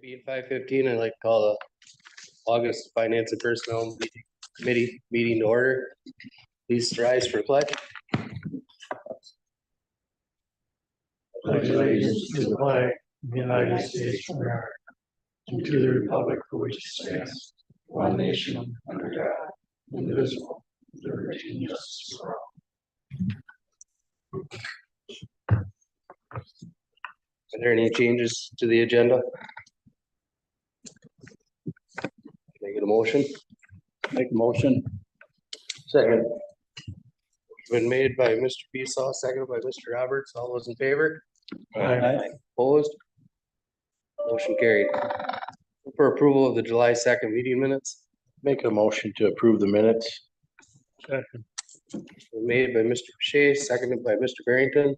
Being 5:15, I'd like to call the August Finance and Personnel Committee meeting to order. Please rise for pledge. Pledge allegiance to the flag of the United States of America and to the republic for which it stands, one nation under God, indivisible, with liberty and justice for all. Are there any changes to the agenda? Can I get a motion? Make a motion. Second. Been made by Mr. Besaw, seconded by Mr. Roberts. All those in favor? Aye. Opposed? Motion carried. For approval of the July 2nd meeting minutes. Make a motion to approve the minutes. Second. Been made by Mr. Shea, seconded by Mr. Barrington.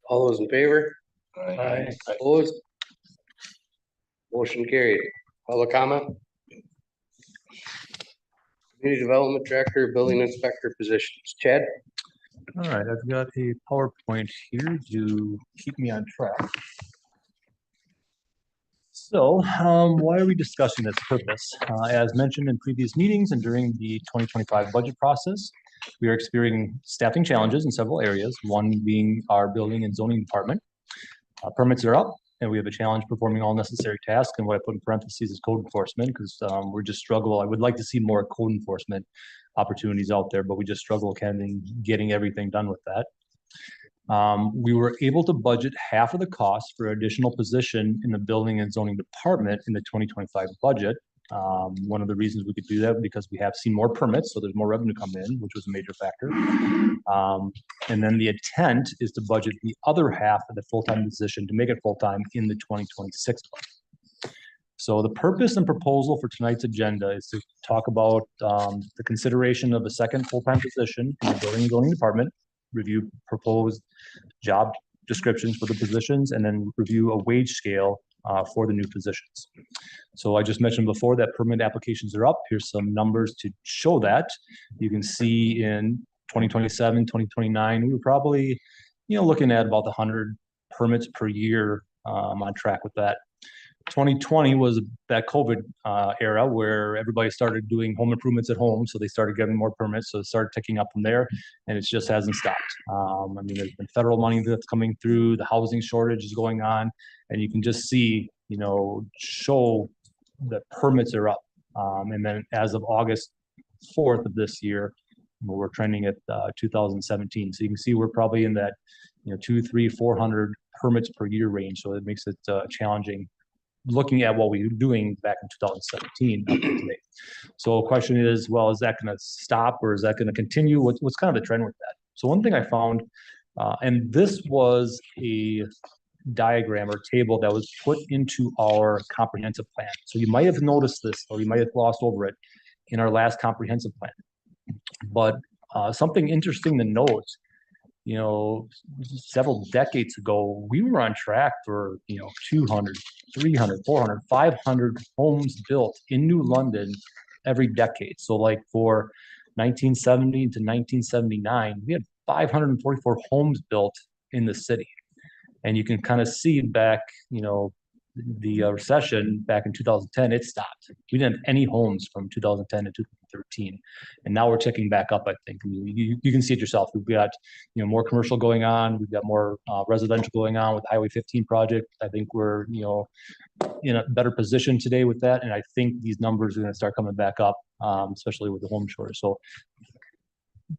All those in favor? Aye. Opposed? Motion carried. Public comment? Community Development Director, Building Inspector positions. Chad? All right, I've got a PowerPoint here to keep me on track. So, why are we discussing this purpose? As mentioned in previous meetings and during the 2025 budget process, we are experiencing staffing challenges in several areas, one being our building and zoning department. Permits are up, and we have a challenge performing all necessary tasks. And what I put in parentheses is code enforcement, because we're just struggle. I would like to see more code enforcement opportunities out there, but we just struggle getting everything done with that. We were able to budget half of the cost for additional position in the building and zoning department in the 2025 budget. One of the reasons we could do that because we have seen more permits, so there's more revenue come in, which was a major factor. And then the intent is to budget the other half of the full-time position to make it full-time in the 2026 budget. So the purpose and proposal for tonight's agenda is to talk about the consideration of a second full-time position in the building and zoning department, review proposed job descriptions for the positions, and then review a wage scale for the new positions. So I just mentioned before that permit applications are up. Here's some numbers to show that. You can see in 2027, 2029, we were probably, looking at about 100 permits per year. On track with that. 2020 was that COVID era where everybody started doing home improvements at home. So they started getting more permits. So it started ticking up from there, and it just hasn't stopped. There's been federal money that's coming through. The housing shortage is going on, and you can just see, show that permits are up. And then as of August 4th of this year, we're trending at 2017. So you can see we're probably in that, 200, 300, 400 permits per year range. So it makes it challenging looking at what we were doing back in 2017 up to today. So the question is, well, is that going to stop or is that going to continue? What's kind of the trend with that? So one thing I found, and this was a diagram or table that was put into our comprehensive plan. So you might have noticed this, or you might have glossed over it in our last comprehensive plan. But something interesting to note, several decades ago, we were on track for, 200, 300, 400, 500 homes built in New London every decade. So like for 1970 to 1979, we had 544 homes built in the city. And you can kind of see back, the recession back in 2010, it stopped. We didn't have any homes from 2010 to 2013. And now we're ticking back up, I think. You can see it yourself. We've got, more commercial going on. We've got more residential going on with Highway 15 project. I think we're, in a better position today with that. And I think these numbers are going to start coming back up, especially with the home shortage. So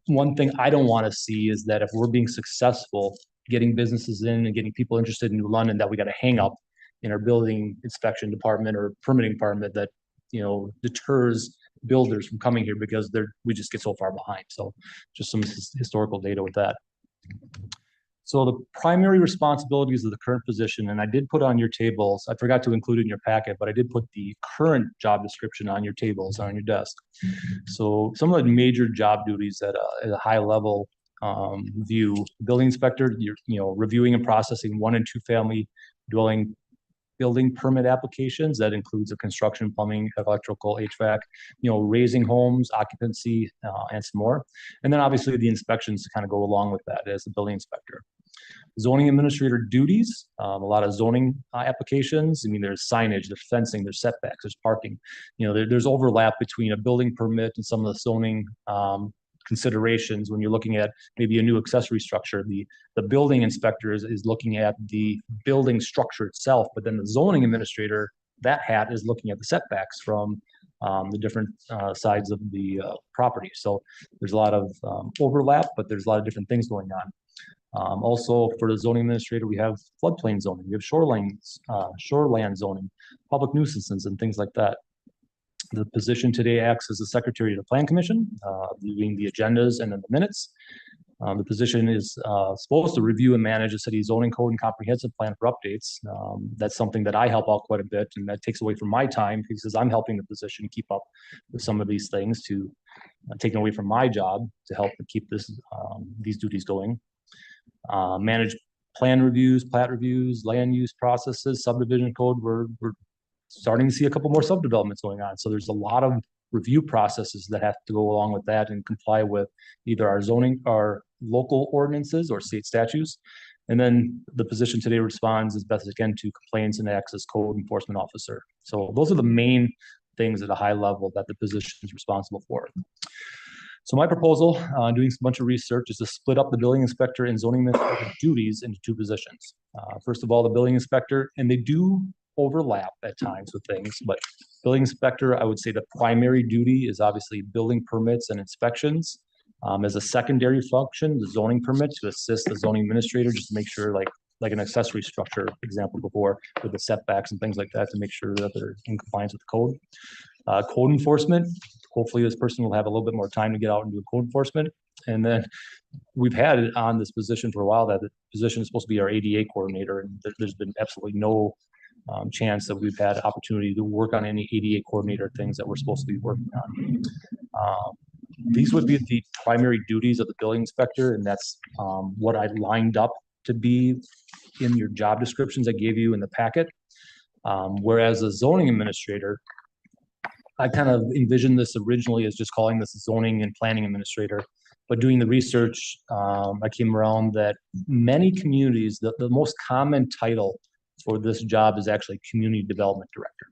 one thing I don't want to see is that if we're being successful getting businesses in and getting people interested in New London, that we got to hang up in our building inspection department or permitting department that, deters builders from coming here because we just get so far behind. So just some historical data with that. So the primary responsibilities of the current position, and I did put on your tables, I forgot to include it in your packet, but I did put the current job description on your tables, on your desk. So some of the major job duties at a high level view: building inspector, you're reviewing and processing 1 and 2 family dwelling building permit applications. That includes the construction, plumbing, electrical, HVAC, raising homes, occupancy, and some more. And then obviously the inspections to kind of go along with that as the building inspector. Zoning administrator duties, a lot of zoning applications. I mean, there's signage, there's fencing, there's setbacks, there's parking. You know, there's overlap between a building permit and some of the zoning considerations when you're looking at maybe a new accessory structure. The building inspector is looking at the building structure itself, but then the zoning administrator, that hat is looking at the setbacks from the different sides of the property. So there's a lot of overlap, but there's a lot of different things going on. Also, for the zoning administrator, we have floodplain zoning, we have shoreland zoning, public nuisances, and things like that. The position today acts as the secretary of the Plan Commission, reviewing the agendas and then the minutes. The position is supposed to review and manage the city's zoning code and comprehensive plan for updates. That's something that I help out quite a bit, and that takes away from my time because I'm helping the position keep up with some of these things, to taking away from my job to help keep these duties going. Manage plan reviews, plat reviews, land use processes, subdivision code. We're starting to see a couple more subdevelopments going on. So there's a lot of review processes that have to go along with that and comply with either our zoning, our local ordinances or state statutes. And then the position today responds as best as it can to complaints and acts as code enforcement officer. So those are the main things at a high level that the position is responsible for. So my proposal, doing a bunch of research, is to split up the building inspector and zoning administrator duties into two positions. First of all, the building inspector, and they do overlap at times with things, but building inspector, I would say the primary duty is obviously building permits and inspections. As a secondary function, the zoning permit to assist the zoning administrator, just to make sure, like an accessory structure example before, with the setbacks and things like that, to make sure that they're in compliance with the code. Code enforcement, hopefully this person will have a little bit more time to get out and do code enforcement. And then we've had it on this position for a while, that the position is supposed to be our ADA coordinator, and there's been absolutely no chance that we've had opportunity to work on any ADA coordinator things that we're supposed to be working on. These would be the primary duties of the building inspector, and that's what I lined up to be in your job descriptions I gave you in the packet. Whereas a zoning administrator, I kind of envisioned this originally as just calling this a zoning and planning administrator, but doing the research, I came around that many communities, the most common title for this job is actually community development director.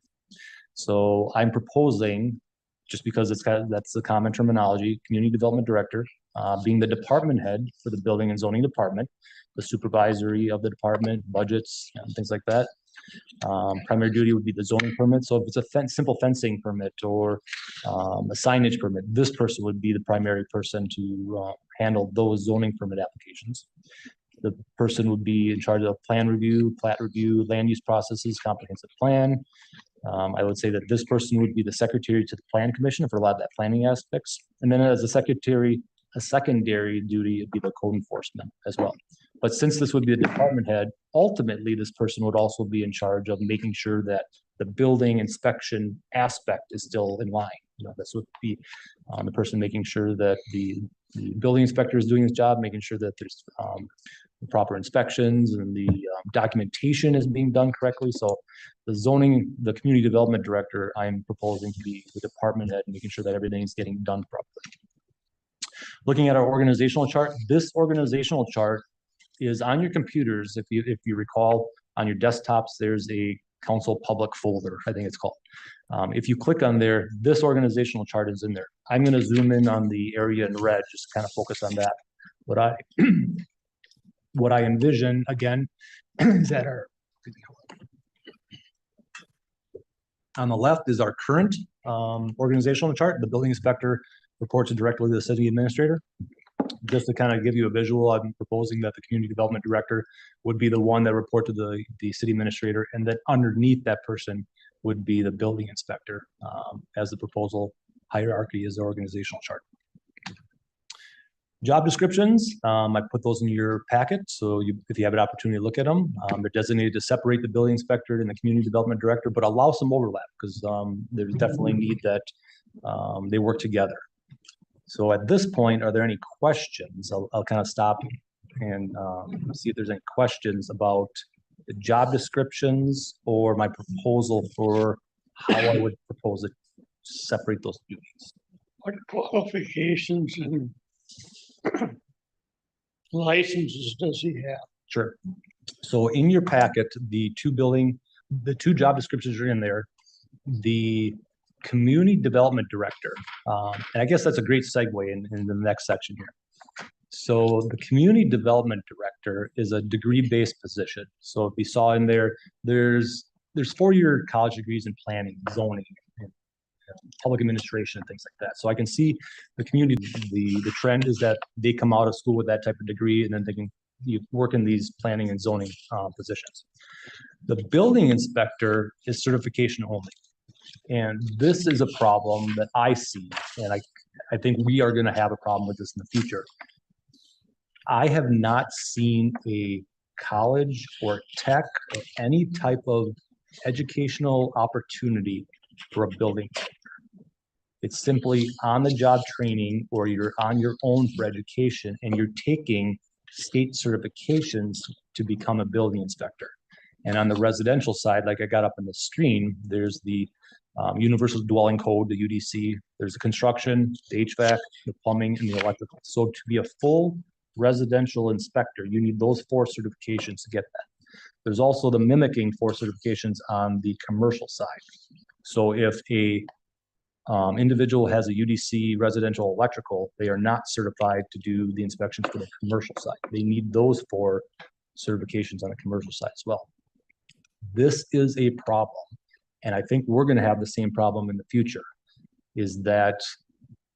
So I'm proposing, just because that's the common terminology, community development director, being the department head for the building and zoning department, the supervisory of the department, budgets, and things like that. Primary duty would be the zoning permit. So if it's a simple fencing permit or a signage permit, this person would be the primary person to handle those zoning permit applications. The person would be in charge of plan review, plat review, land use processes, comprehensive plan. I would say that this person would be the secretary to the Plan Commission for a lot of that planning aspects. And then as a secretary, a secondary duty would be the code enforcement as well. But since this would be a department head, ultimately this person would also be in charge of making sure that the building inspection aspect is still in line. You know, this would be the person making sure that the building inspector is doing his job, making sure that there's the proper inspections and the documentation is being done correctly. So the community development director, I'm proposing to be the department head, making sure that everything is getting done properly. Looking at our organizational chart, this organizational chart is on your computers. If you recall, on your desktops, there's a council public folder, I think it's called. If you click on there, this organizational chart is in there. I'm going to zoom in on the area in red, just kind of focus on that. What I envision, again, is that on the left is our current organizational chart. The building inspector reports directly to the city administrator. Just to kind of give you a visual, I'm proposing that the community development director would be the one that report to the city administrator, and then underneath that person would be the building inspector, as the proposal hierarchy is the organizational chart. Job descriptions, I put those in your packet, so if you have an opportunity to look at them, they're designated to separate the building inspector and the community development director, but allow some overlap because there's definitely need that they work together. So at this point, are there any questions? I'll kind of stop and see if there's any questions about the job descriptions or my proposal for how I would propose it, separate those duties. What qualifications and licenses does he have? Sure. So in your packet, the two job descriptions are in there. The community development director, and I guess that's a great segue in the next section here. So the community development director is a degree-based position. So if you saw in there, there's 4-year college degrees in planning, zoning, and public administration and things like that. So I can see the community, the trend is that they come out of school with that type of degree, and then they can work in these planning and zoning positions. The building inspector is certification only. And this is a problem that I see, and I think we are going to have a problem with this in the future. I have not seen a college or tech or any type of educational opportunity for a building inspector. It's simply on-the-job training, or you're on your own for education, and you're taking state certifications to become a building inspector. And on the residential side, like I got up on the screen, there's the Universal Dwelling Code, the UDC. There's the construction, the HVAC, the plumbing, and the electrical. So to be a full residential inspector, you need those 4 certifications to get that. There's also the mimicking 4 certifications on the commercial side. So if a individual has a UDC residential electrical, they are not certified to do the inspections for the commercial side. They need those 4 certifications on the commercial side as well. This is a problem. And I think we're going to have the same problem in the future, is that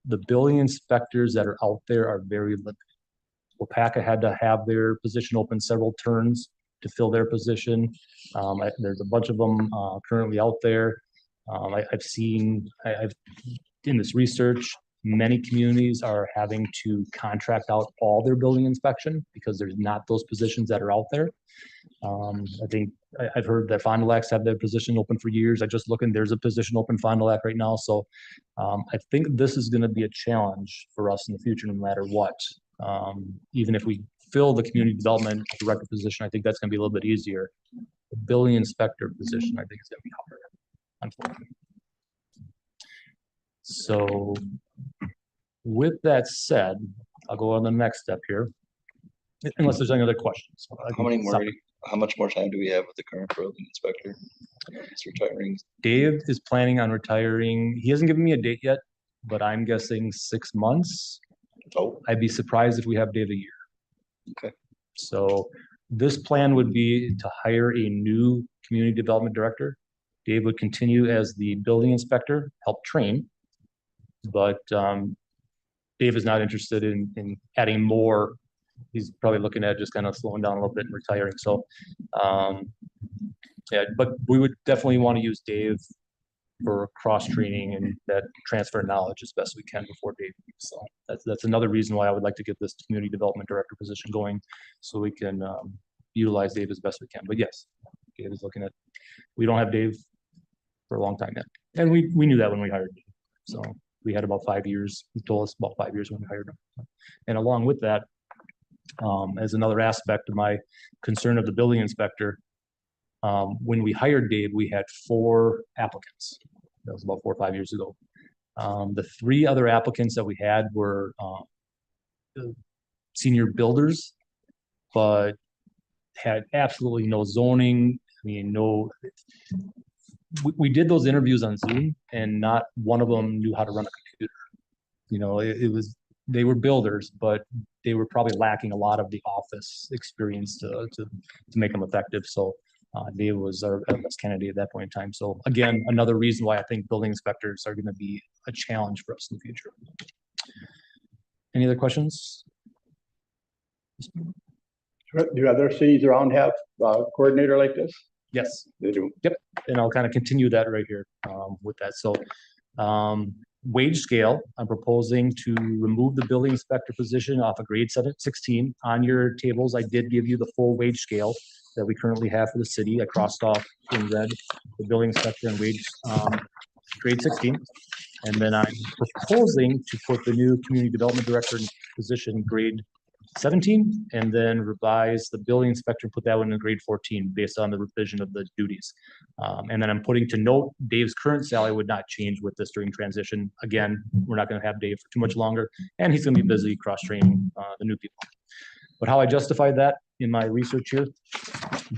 the building inspectors that are out there are very limited. Wapaka had to have their position open several turns to fill their position. There's a bunch of them currently out there. I've seen in this research, many communities are having to contract out all their building inspection because there's not those positions that are out there. I think I've heard that Fond du Lac's have their position open for years. I just looking, there's a position open Fond du Lac right now. So I think this is going to be a challenge for us in the future, no matter what. Even if we fill the community development director position, I think that's going to be a little bit easier. The building inspector position, I think, is going to be harder, unfortunately. So with that said, I'll go on the next step here, unless there's any other questions. How much more time do we have with the current building inspector? He's retiring. Dave is planning on retiring. He hasn't given me a date yet, but I'm guessing 6 months. Oh, I'd be surprised if we have Dave a year. okay. So this plan would be to hire a new community development director. Dave would continue as the building inspector, help train, but Dave is not interested in adding more. He's probably looking at just kind of slowing down a little bit and retiring. So, yeah, but we would definitely want to use Dave for cross training and that transfer of knowledge as best we can before Dave leaves. So that's another reason why I would like to get this community development director position going, so we can utilize Dave as best we can. But yes, Dave is looking at. We don't have Dave for a long time yet, and we knew that when we hired Dave. So we had about 5 years. He told us about 5 years when we hired him, and along with that. As another aspect of my concern of the building inspector, when we hired Dave, we had 4 applicants. That was about 4 or 5 years ago. The 3 other applicants that we had were senior builders, but had absolutely no zoning. I mean, we did those interviews on Zoom, and not one of them knew how to run a computer. You know, they were builders, but they were probably lacking a lot of the office experience to make them effective. So Dave was our best candidate at that point in time. So again, another reason why I think building inspectors are going to be a challenge for us in the future. Any other questions? Do other cities around have a coordinator like this? Yes. They do. Yep. And I'll kind of continue that right here with that. So wage scale, I'm proposing to remove the building inspector position off of grade 16. On your tables, I did give you the full wage scale that we currently have for the city. I crossed off in red the building inspector and wage grade 16. And then I'm proposing to put the new community development director position grade 17, and then revise the building inspector, put that one in grade 14 based on the revision of the duties. And then I'm putting to note Dave's current salary would not change with this during transition. Again, we're not going to have Dave for too much longer, and he's going to be busy cross-training the new people. But how I justified that in my research here,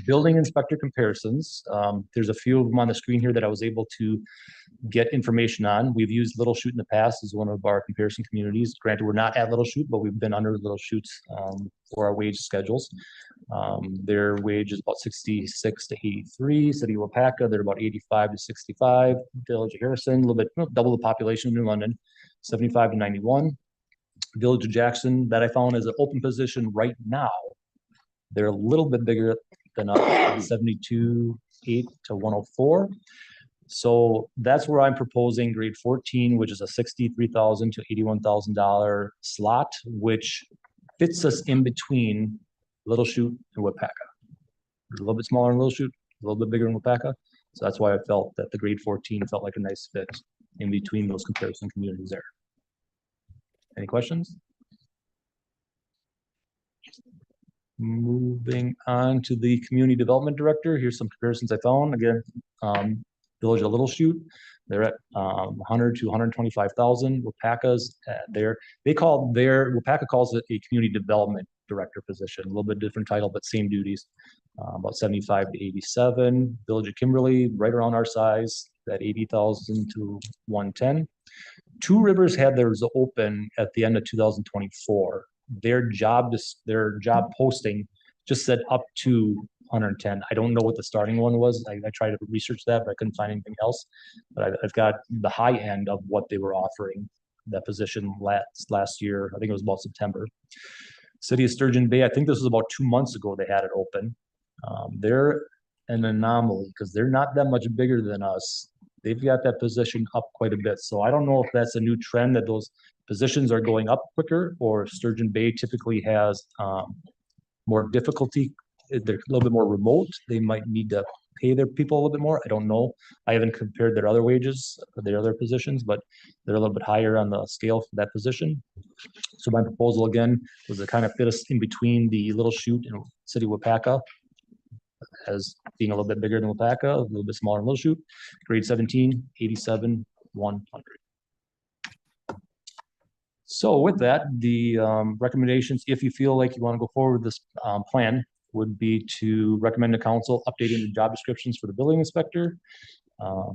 building inspector comparisons, there's a few of them on the screen here that I was able to get information on. We've used Little Chute in the past as one of our comparison communities. Granted, we're not at Little Chute, but we've been under Little Chute's for our wage schedules. Their wage is about 66 to 83. City of Wapaka, they're about 85 to 65. Village of Harrison, a little bit, double the population of New London, 75 to 91. Village of Jackson, that I found is an open position right now. They're a little bit bigger than us, 72, 8 to 104. So that's where I'm proposing grade 14, which is a $63,000 to $81,000 slot, which fits us in between Little Chute and Wapaka. A little bit smaller in Little Chute, a little bit bigger in Wapaka. So that's why I felt that the grade 14 felt like a nice fit in between those comparison communities there. Any questions? Moving on to the community development director. Here's some comparisons I found. Again, Village of Little Chute, they're at 100 to 125,000. Wapaka's Wapaka calls it a community development director position, a little bit different title, but same duties. About 75 to 87. Village of Kimberly, right around our size, at 80,000 to 110. Two Rivers had theirs open at the end of 2024. Their job posting just said up to 110. I don't know what the starting one was. I tried to research that, but I couldn't find anything else. But I've got the high end of what they were offering that position last year. I think it was about September. City of Sturgeon Bay, I think this was about 2 months ago they had it open. They're an anomaly because they're not that much bigger than us. They've got that position up quite a bit. So I don't know if that's a new trend that those positions are going up quicker, or Sturgeon Bay typically has more difficulty. They're a little bit more remote. They might need to pay their people a little bit more. I don't know. I haven't compared their other wages, their other positions, but they're a little bit higher on the scale for that position. So my proposal again was to kind of fit us in between the Little Chute and City of Wapaka, as being a little bit bigger than Wapaka, a little bit smaller than Little Chute. Grade 17, 87, 100. So with that, the recommendations, if you feel like you want to go forward with this plan, would be to recommend to council updating the job descriptions for the building inspector,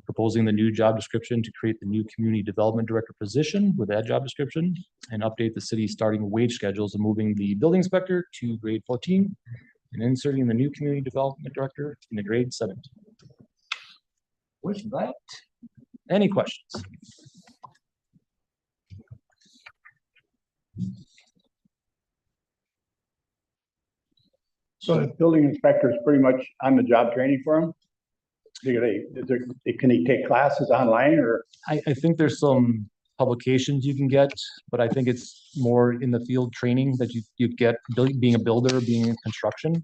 proposing the new job description to create the new community development director position with that job description, and update the city's starting wage schedules and moving the building inspector to grade 14 and inserting the new community development director in the grade 17. With that, any questions? So the building inspector is pretty much on the job training for him? Can he take classes online, or? I think there's some publications you can get, but I think it's more in the field training that you get being a builder, being in construction.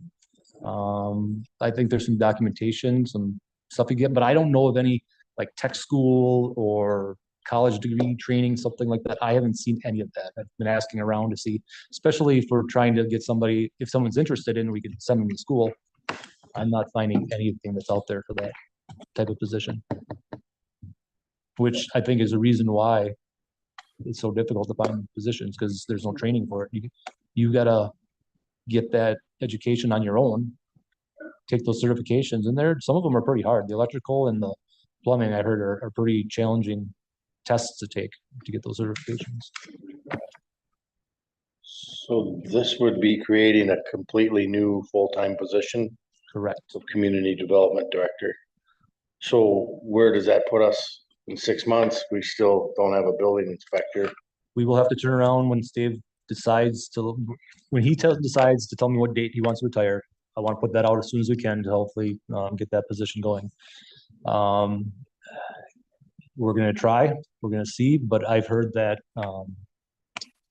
I think there's some documentation, some stuff you get, but I don't know of any like tech school or college degree training, something like that. I haven't seen any of that. I've been asking around to see, especially if we're trying to get somebody, if someone's interested in, we can send them to school. I'm not finding anything that's out there for that type of position, which I think is a reason why it's so difficult to find positions, because there's no training for it. You gotta get that education on your own, take those certifications, and some of them are pretty hard. The electrical and the plumbing, I heard, are pretty challenging tests to take to get those certifications. So this would be creating a completely new full-time position Correct. of community development director. So where does that put us in 6 months? We still don't have a building inspector. We will have to turn around when Steve decides to, decides to tell me what date he wants to retire. I want to put that out as soon as we can to hopefully get that position going. We're going to try, we're going to see, but I've heard that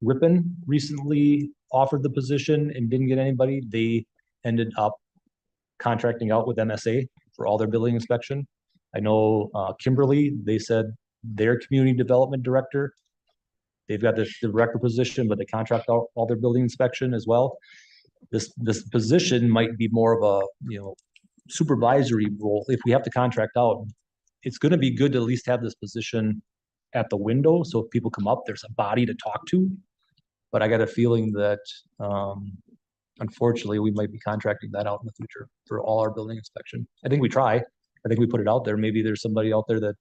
Ripon recently offered the position and didn't get anybody. They ended up contracting out with MSA for all their building inspection. I know Kimberly, they said their community development director, they've got this director position, but they contract out all their building inspection as well. This position might be more of a supervisory role. If we have to contract out, it's going to be good to at least have this position at the window, so if people come up, there's a body to talk to. But I got a feeling that unfortunately, we might be contracting that out in the future for all our building inspection. I think we try. I think we put it out there. Maybe there's somebody out there that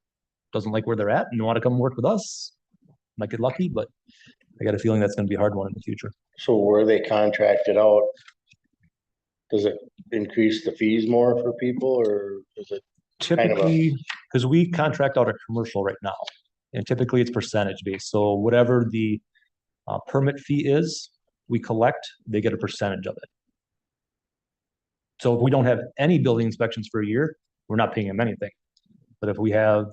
doesn't like where they're at and want to come work with us. Might get lucky, but I got a feeling that's going to be a hard one in the future. So where they contracted out, does it increase the fees more for people or is it? Kind of a- Typically, because we contract out a commercial right now, and typically it's percentage based. So whatever the permit fee is, we collect, they get a percentage of it. So if we don't have any building inspections for a year, we're not paying them anything. But if we have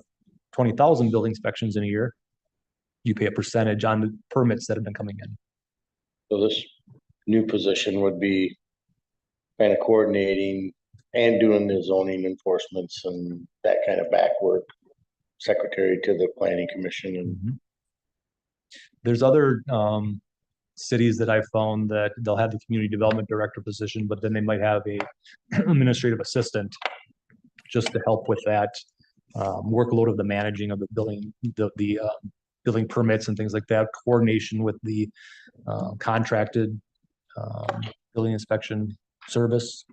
20,000 building inspections in a year, you pay a percentage on the permits that have been coming in. So this new position would be kind of coordinating and doing the zoning enforcements and that kind of back work. Secretary to the planning commission and There's other cities that I've found that they'll have the community development director position, but then they might have a administrative assistant just to help with that workload of the managing of the building, the building permits and things like that, coordination with the contracted building inspection service.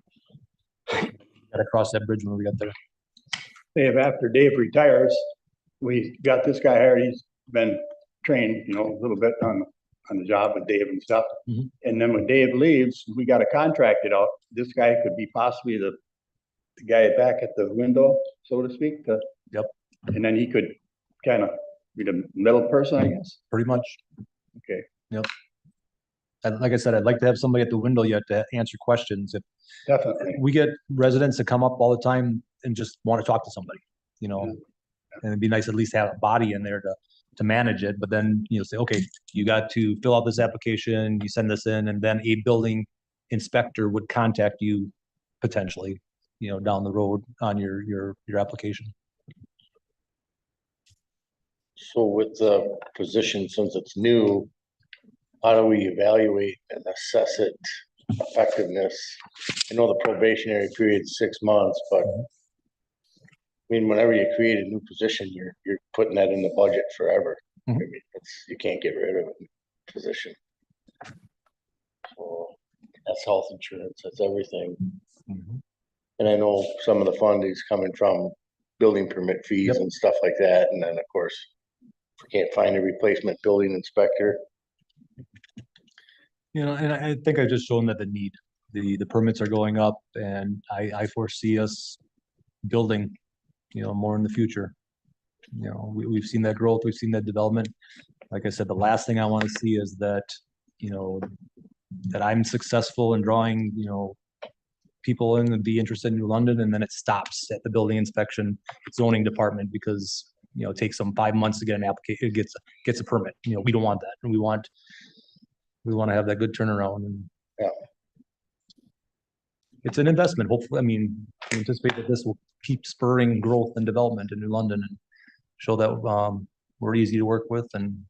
Gotta cross that bridge when we get there. Dave, after Dave retires, we got this guy hired. He's been trained, you know, a little bit on the job with Dave and stuff. Mhm. And then when Dave leaves, we got to contract it out. This guy could be possibly the guy back at the window, so to speak. Yep. And then he could kind of be the middle person, I guess. Pretty much. Okay. Yep. And like I said, I'd like to have somebody at the window yet to answer questions. If Definitely. we get residents that come up all the time and just want to talk to somebody, you know, Yeah. and it'd be nice to at least have a body in there to manage it. But then, you know, say, okay, you got to fill out this application, you send this in, and then a building inspector would contact you potentially, you know, down the road on your application. so with the position, since it's new, how do we evaluate and assess it effectiveness? I know the probationary period is 6 months, but I mean, whenever you create a new position, you're putting that in the budget forever. I Mhm. mean, you can't get rid of a position. So that's health insurance, that's everything. And I know some of the funding is coming from building permit fees Yep. and stuff like that. And then, of course, if we can't find a replacement building inspector, You know, and I think I've just shown that the permits are going up, and I foresee us building, you know, more in the future. You know, we've seen that growth, we've seen that development. Like I said, the last thing I want to see is that, you know, that I'm successful in drawing, you know, people in and be interested in New London, and then it stops at the building inspection zoning department because, you know, it takes them 5 months to get an application, it gets a permit. You know, we don't want that. And we want to have that good turnaround and Yeah. it's an investment. Hopefully, I mean, we anticipate that this will keep spurring growth and development in New London and show that we're easy to work with and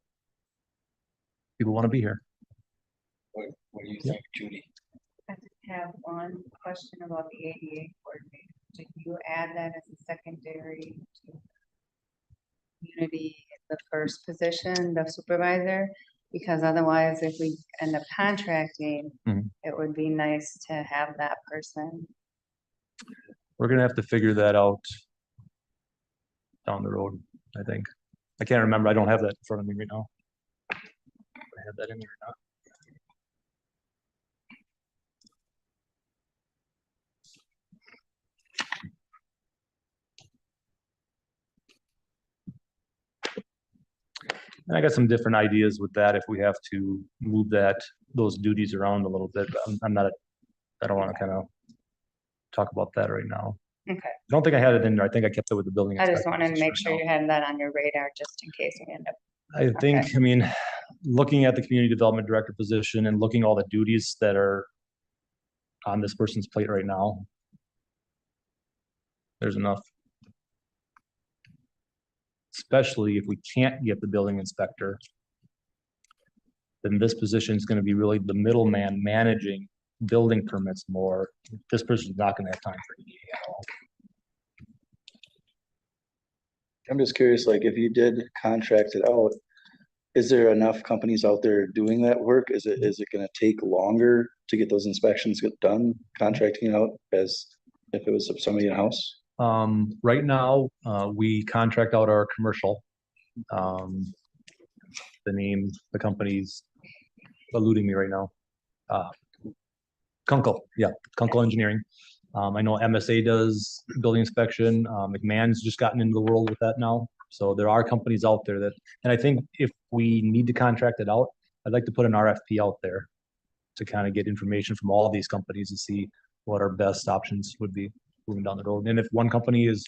people want to be here. What do you think, Judy? I just have one question about the ADA coordinator. Did you add that as a secondary to community, the first position, the supervisor? Because otherwise, if we end up contracting, Mhm. it would be nice to have that person. We're gonna have to figure that out down the road, I think. I can't remember. I don't have that in front of me right now. I have that in here or not. And I got some different ideas with that if we have to move those duties around a little bit. But I don't want to kind of talk about that right now. Okay. I don't think I had it in there. I think I kept it with the building. I just inspector wanted to position make right sure now. you had that on your radar, just in case we end up. I think, I mean, looking at the community development director position and looking all the duties that are on this person's plate right now, there's enough. Especially if we can't get the building inspector, then this position is going to be really the middleman managing building permits more. This person's not going to have time for EDA at all. I'm just curious, like if you did contract it out, Is there enough companies out there doing that work? Is it gonna take longer to get those inspections get done, contracting out as if it was somebody in-house? Right now, we contract out our commercial. Um, the name, the company's eluding me right now. Kunkel, yeah, Kunkel Engineering. I know MSA does building inspection. McMahon's just gotten into the world with that now. So there are companies out there that, and I think if we need to contract it out, I'd like to put an RFP out there to kind of get information from all these companies and see what our best options would be moving down the road. And if one company is,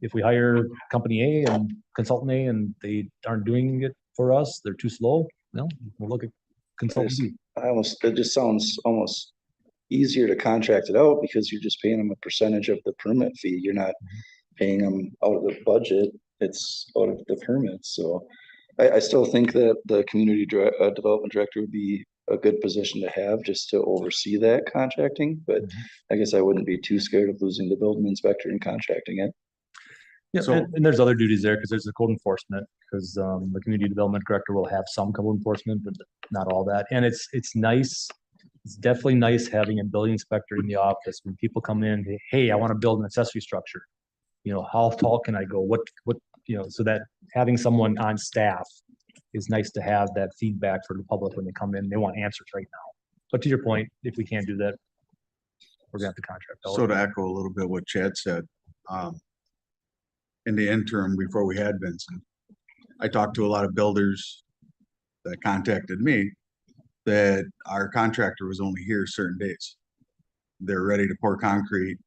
if we hire company A and consultant A and they aren't doing it for us, they're too slow, no, we'll look at consultant B. It just sounds almost easier to contract it out because you're just paying them a percentage of the permit fee. You're not paying them out of the budget. It's out of the permits. So I still think that the community development director would be a good position to have just to oversee that contracting. But I guess I wouldn't be too scared of losing the building inspector and contracting it. Yeah, So- and there's other duties there because there's the code enforcement, because the community development director will have some code enforcement, but not all that. And it's nice. It's definitely nice having a building inspector in the office when people come in, hey, I want to build an accessory structure. You know, how tall can I go? What, you know, so that having someone on staff is nice to have that feedback for the public when they come in. They want answers right now. But to your point, if we can't do that, we're gonna have to contract out. So to echo a little bit what Chad said, in the interim, before we had Vincent, I talked to a lot of builders that contacted me that our contractor was only here certain days. They're ready to pour concrete.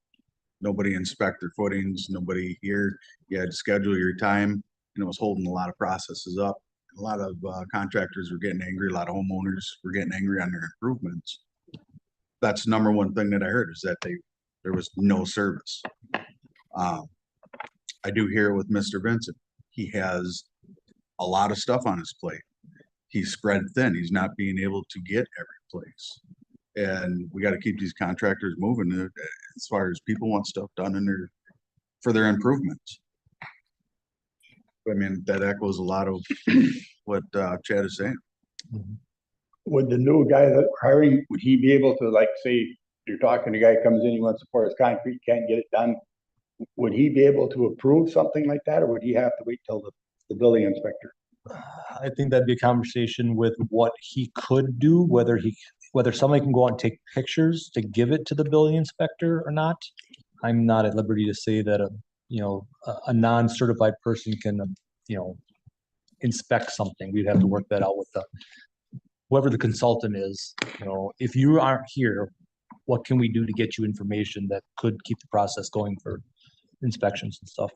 Nobody inspect their footings, nobody here. You had to schedule your time, and it was holding a lot of processes up. A lot of contractors were getting angry. A lot of homeowners were getting angry on their improvements. That's the number one thing that I heard, is that there was no service. I do hear it with Mr. Vincent. He has a lot of stuff on his plate. He's spread thin. He's not being able to get every place. And we got to keep these contractors moving as far as people want stuff done for their improvements. I mean, that echoes a lot of what Chad is saying. Would the new guy that we're hiring, would he be able to, like, say, you're talking, the guy comes in, he wants to pour his concrete, can't get it done. Would he be able to approve something like that, or would he have to wait till the building inspector? I think that'd be a conversation with what he could do, whether somebody can go out and take pictures to give it to the building inspector or not. I'm not at liberty to say that a non-certified person can, inspect something. We'd have to work that out with whoever the consultant is. If you aren't here, what can we do to get you information that could keep the process going for inspections and stuff?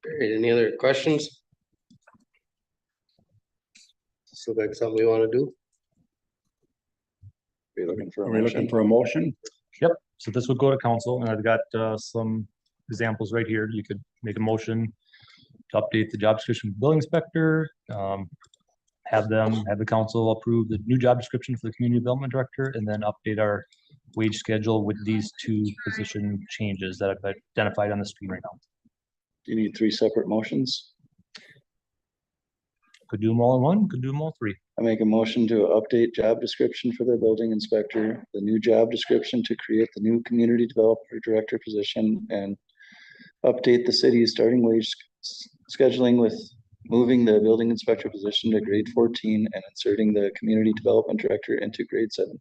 All right, any other questions? This look like something we want to do? Are you looking for a Are we looking motion? for a motion? Yep, so this would go to council, and I've got some examples right here. You could make a motion to update the job description of the building inspector, have the council approve the new job description for the community development director, and then update our wage schedule with these two position changes that I've identified on the screen right now. Do you need 3 separate motions? Could do them all in one, could do them all three. I make a motion to update job description for the building inspector, the new job description to create the new community development director position, and update the city's starting wage scheduling with moving the building inspector position to grade 14 and inserting the community development director into grade 17.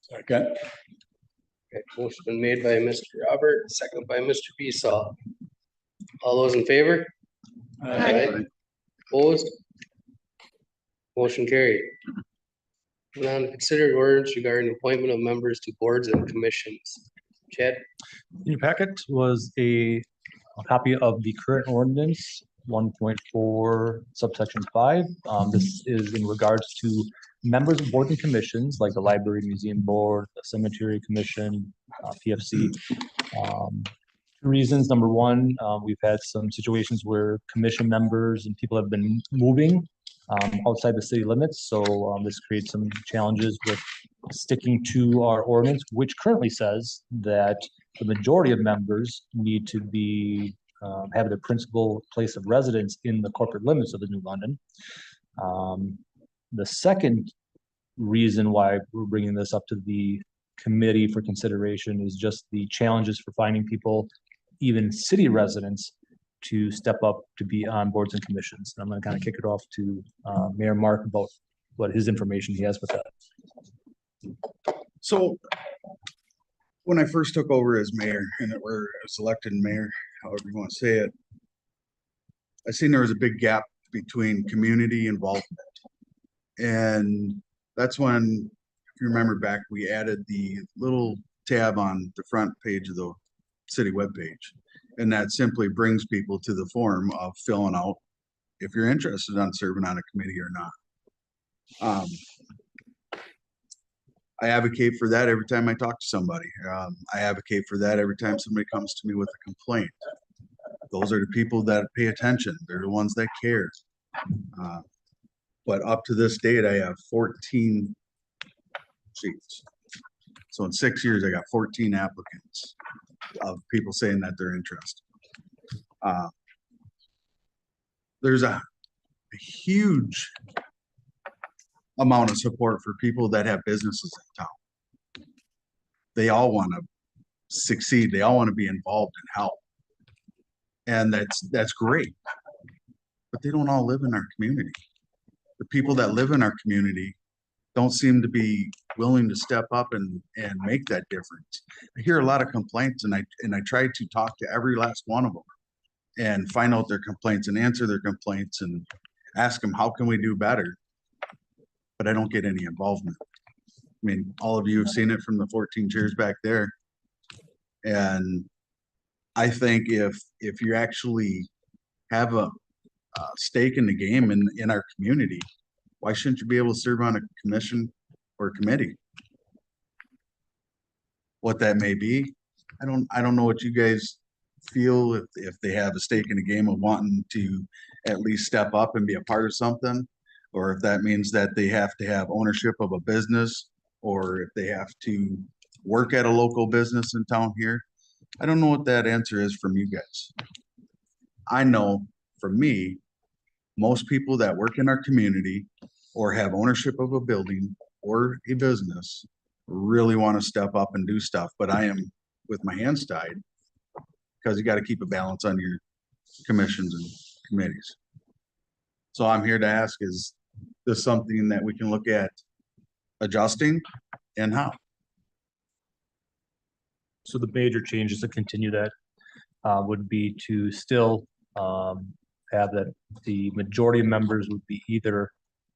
Second. Okay, motion been made by Mr. Robert, second by Mr. Besaw. All those in favor? Aye. Opposed? Motion carried. Moving on to consider ordinance regarding appointment of members to boards and commissions. Chad? In your packet was a copy of the current ordinance, 1.4 subsection 5. This is in regards to members of boards and commissions, like the library museum board, the cemetery commission, PFC. reasons. Number one, we've had some situations where commission members and people have been moving outside the city limits. So this creates some challenges with sticking to our ordinance, which currently says that the majority of members need to be have their principal place of residence in the corporate limits of the New London. The second reason why we're bringing this up to the committee for consideration is just the challenges for finding people, even city residents, to step up to be on boards and commissions. And I'm going to kind of kick it off to Mayor Mark about what his information he has with that. So when I first took over as mayor and or as elected mayor, however you want to say it, I seen there was a big gap between community involvement. And that's when, if you remember back, we added the little tab on the front page of the city webpage. And that simply brings people to the form of filling out if you're interested on serving on a committee or not. I advocate for that every time I talk to somebody. I advocate for that every time somebody comes to me with a complaint. Those are the people that pay attention. They're the ones that care. But up to this date, I have 14 seats. So in 6 years, I got 14 applicants of people saying that they're interested. There's a huge amount of support for people that have businesses in town. They all want to succeed. They all want to be involved and help. And that's great. But they don't all live in our community. The people that live in our community don't seem to be willing to step up and make that difference. I hear a lot of complaints, and I try to talk to every last one of them and find out their complaints and answer their complaints and ask them, how can we do better? But I don't get any involvement. I mean, all of you have seen it from the 14 chairs back there. And I think if you actually have a stake in the game in our community, why shouldn't you be able to serve on a commission or committee? What that may be, I don't know what you guys feel if they have a stake in the game of wanting to at least step up and be a part of something, or if that means that they have to have ownership of a business, or if they have to work at a local business in town here. I don't know what that answer is from you guys. I know for me, most people that work in our community or have ownership of a building or a business really want to step up and do stuff, but I am with my hands tied because you got to keep a balance on your commissions and committees. So I'm here to ask, is this something that we can look at adjusting, and how? So the major changes to continue that would be to still have that the majority of members would be either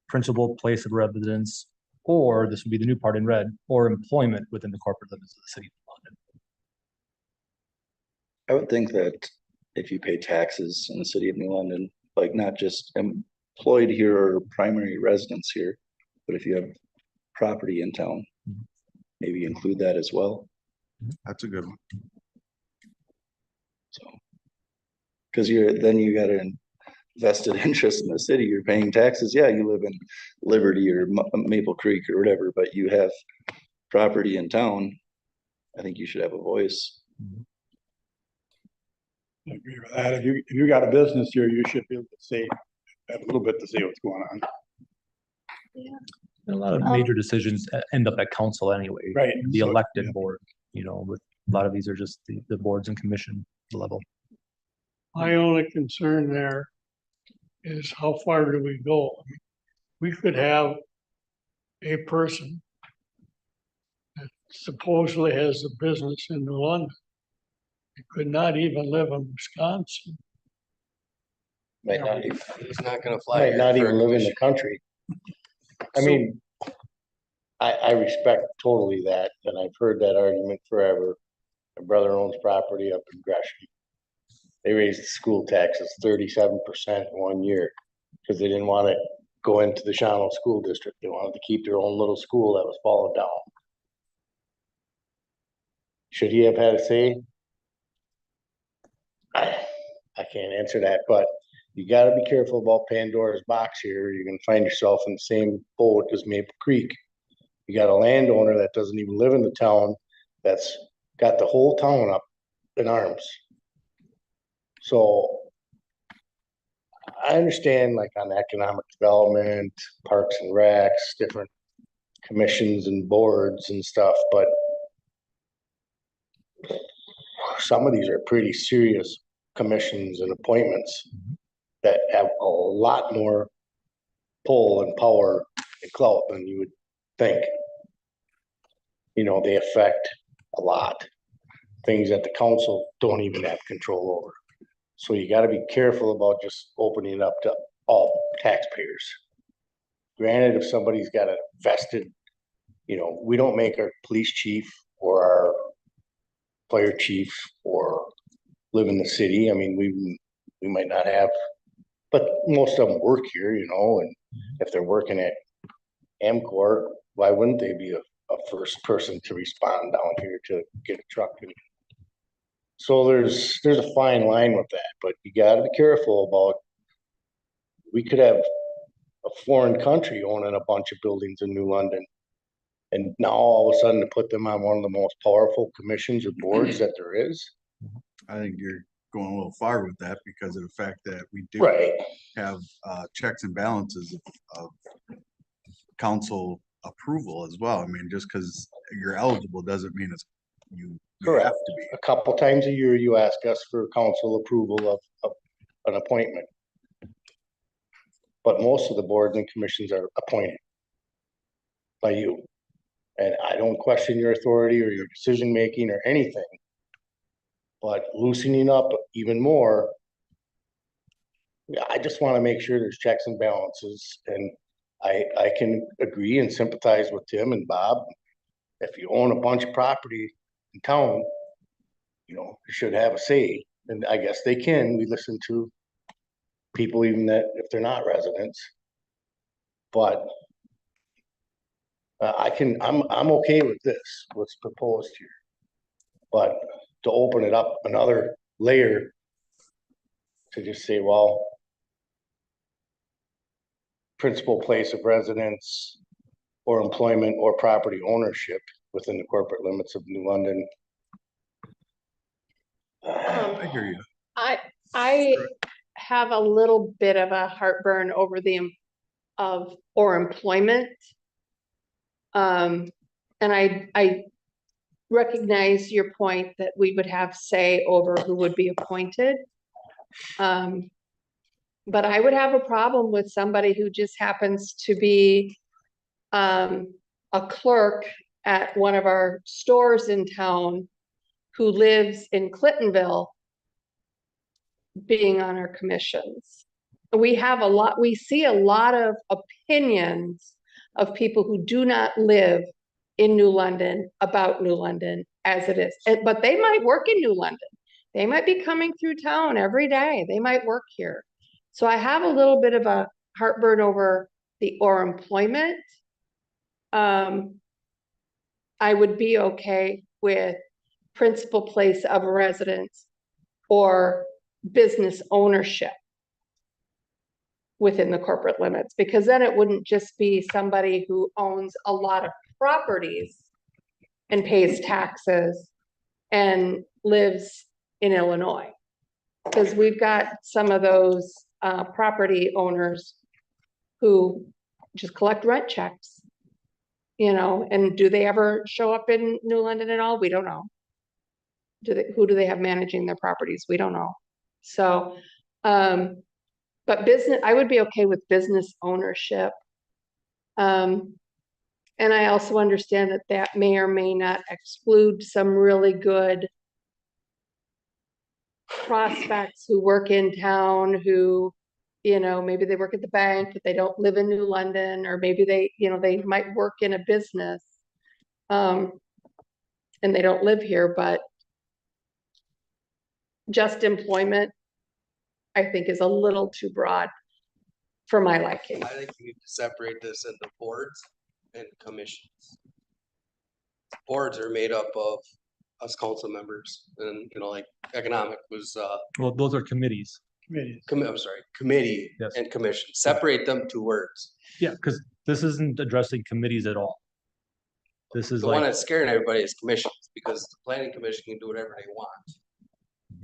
principal place of residence, or this would be the new part in red, or employment within the corporate limits of the city of London. I would think that if you pay taxes in the city of New London, like not just employed here or primary residence here, but if you have property in town, maybe include that as well. That's a good one. So, because then you got an vested interest in the city, you're paying taxes. Yeah, you live in Liberty or Maple Creek or whatever, but you have property in town. I think you should have a voice. I agree with that. If you got a business here, you should be able to say, have a little bit to say what's going on. And a lot of major decisions end up at council anyway. Right. The So, elected yeah. board, with a lot of these are just the boards and commission level. My only concern there is how far do we go? I mean, we could have a person that supposedly has a business in New London. He could not even live in Wisconsin. Might not, He's not gonna fly. might here not for even a live in commission. the country. I mean, I respect totally that, and I've heard that argument forever. My brother owns property up in Gresham. They raised the school taxes 37% in 1 year because they didn't want to go into the Shawano School District. They wanted to keep their own little school that was falling down. Should he have had a say? I can't answer that, but you gotta be careful about Pandora's box here. You're gonna find yourself in the same boat as Maple Creek. You got a landowner that doesn't even live in the town, that's got the whole town up in arms. So I understand like on economic development, parks and recs, different commissions and boards and stuff, but some of these are pretty serious commissions and appointments that have a lot more pull and power and clout than you would think. You know, they affect a lot, things that the council don't even have control over. So you gotta be careful about just opening it up to all taxpayers. Granted, if somebody's got a vested, you know, we don't make our police chief or our fire chief or live in the city. I mean, we might not have, but most of them work here, you know, and if they're working at Amcor, why wouldn't they be a first person to respond down here to get a truck? And so there's a fine line with that, but you gotta be careful about, we could have a foreign country owning a bunch of buildings in New London. And now all of a sudden to put them on one of the most powerful commissions or boards that there is. I think you're going a little far with that because of the fact that we do Right. have checks and balances of council approval as well. I mean, just because you're eligible doesn't mean it's you have Correct. to be. A couple times a year, you ask us for council approval of an appointment. But most of the boards and commissions are appointed by you. And I don't question your authority or your decision-making or anything. But loosening up even more, yeah, I just want to make sure there's checks and balances, and I can agree and sympathize with Tim and Bob. If you own a bunch of property in town, you know, you should have a say, and I guess they can. We listen to people even that if they're not residents. But I'm okay with this, what's proposed here. But to open it up another layer to just say, well, principal place of residence or employment or property ownership within the corporate limits of New London. I hear you. I have a little bit of a heartburn over the employment. And I recognize your point that we would have say over who would be appointed. But I would have a problem with somebody who just happens to be a clerk at one of our stores in town who lives in Clintonville being on our commissions. We see a lot of opinions of people who do not live in New London about New London as it is. But they might work in New London. They might be coming through town every day. They might work here. So I have a little bit of a heartburn over the or employment. I would be okay with principal place of residence or business ownership within the corporate limits, because then it wouldn't just be somebody who owns a lot of properties and pays taxes and lives in Illinois. Because we've got some of those property owners who just collect rent checks, you know, and do they ever show up in New London at all? We don't know. Who do they have managing their properties? We don't know. So, but business, I would be okay with business ownership. And I also understand that that may or may not exclude some really good prospects who work in town, who, you know, maybe they work at the bank, but they don't live in New London, or maybe they, you know, they might work in a business and they don't live here, but just employment, I think, is a little too broad for my liking. I think you need to separate this into boards and commissions. Boards are made up of us council members, and, you know, like economic was, Well, those are committees. Committees. I'm sorry, committee Yes. and commission, separate them two words. Yeah, because this isn't addressing committees at all. This is The one like, that's scaring everybody is commissions, because the planning commission can do whatever they want.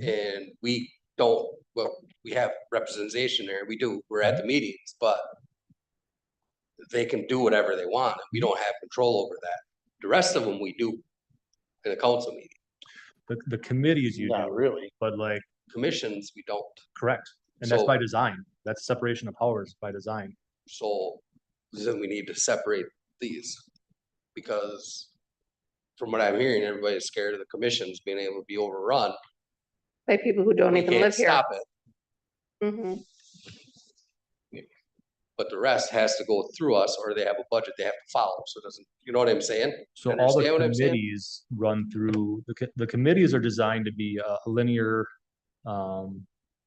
And we don't, well, we have representation there, we do, we're at the meetings, but they can do whatever they want, and we don't have control over that. The rest of them we do in a council meeting. the committees you Not do, really. but like, Commissions, we don't. correct. And that's So- by design. That's separation of powers by design. So then we need to separate these. Because from what I'm hearing, everybody's scared of the commissions being able to be overrun. By people who don't We even can't live here. stop it, Mhm. but the rest has to go through us, or they have a budget they have to follow. So it doesn't, you know what I'm saying? So all Understand the what I'm saying? committees run through, the committees are designed to be a linear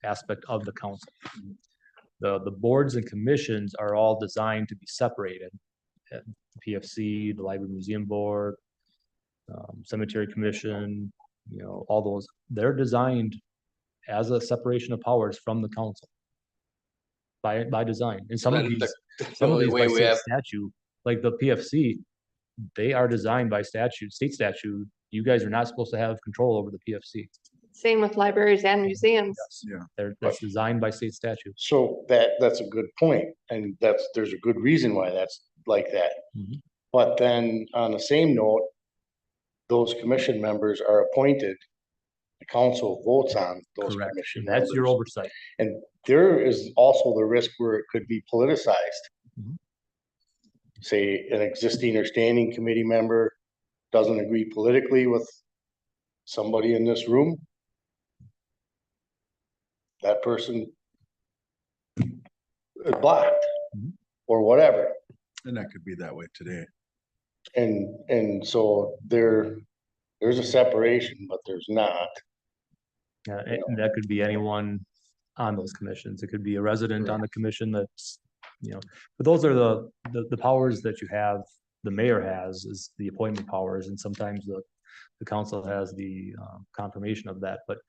aspect of the council. The boards and commissions are all designed to be separated. The PFC, the Library Museum Board, Cemetery Commission, you know, all those, they're designed as a separation of powers from the council. By design, and some of Then these, the some of only these way by we state have, statute, like the PFC, they are designed by statute, state statute. You guys are not supposed to have control over the PFC. Same with libraries and museums. That's designed by state statute. So that's a good point, and there's a good reason why that's like that. Mhm. But then on the same note, those commission members are appointed. The council votes on those Correct. commission That's your members. oversight. And there is also the risk where it could be politicized. Mhm. Say an existing or standing committee member doesn't agree politically with somebody in this room. That person is blocked Mhm. or whatever. And that could be that way today. And so there's a separation, but there's not. And that could be anyone on those commissions. It could be a resident on the commission that's, you know, but those are the powers that you have, the mayor has is the appointment powers, and sometimes the council has the confirmation of that, but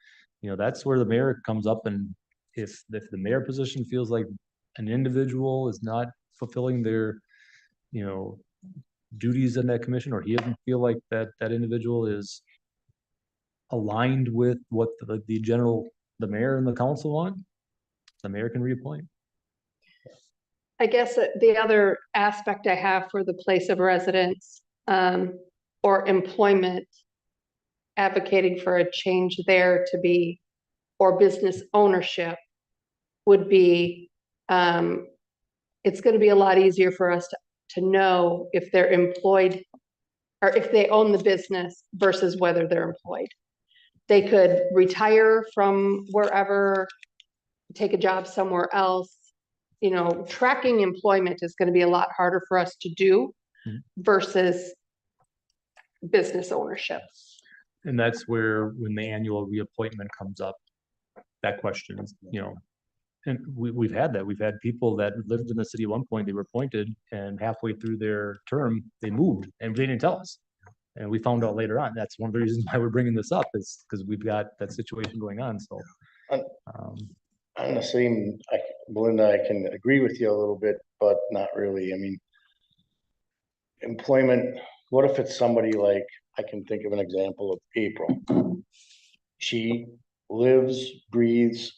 you know, that's where the mayor comes up, and if the mayor position feels like an individual is not fulfilling their, you know, duties in that commission, or he doesn't feel like that individual is aligned with what the mayor and the council want, the mayor can reappoint. I guess that the other aspect I have for the place of residence, or employment, advocating for a change there to be, or business ownership would be, it's gonna be a lot easier for us to know if they're employed or if they own the business versus whether they're employed. They could retire from wherever, take a job somewhere else. You know, tracking employment is gonna be a lot harder for us to do Mhm. versus business ownership. And that's where, when the annual reappointment comes up, that question is, you know, and we've had that. We've had people that lived in the city at one point, they were appointed, and halfway through their term, they moved, and they didn't tell us. And we found out later on. That's one of the reasons why we're bringing this up, is because we've got that situation going on, so. On the same, Belinda, I can agree with you a little bit, but not really. I mean, employment, what if it's somebody like, I can think of an example of April. She lives, breathes,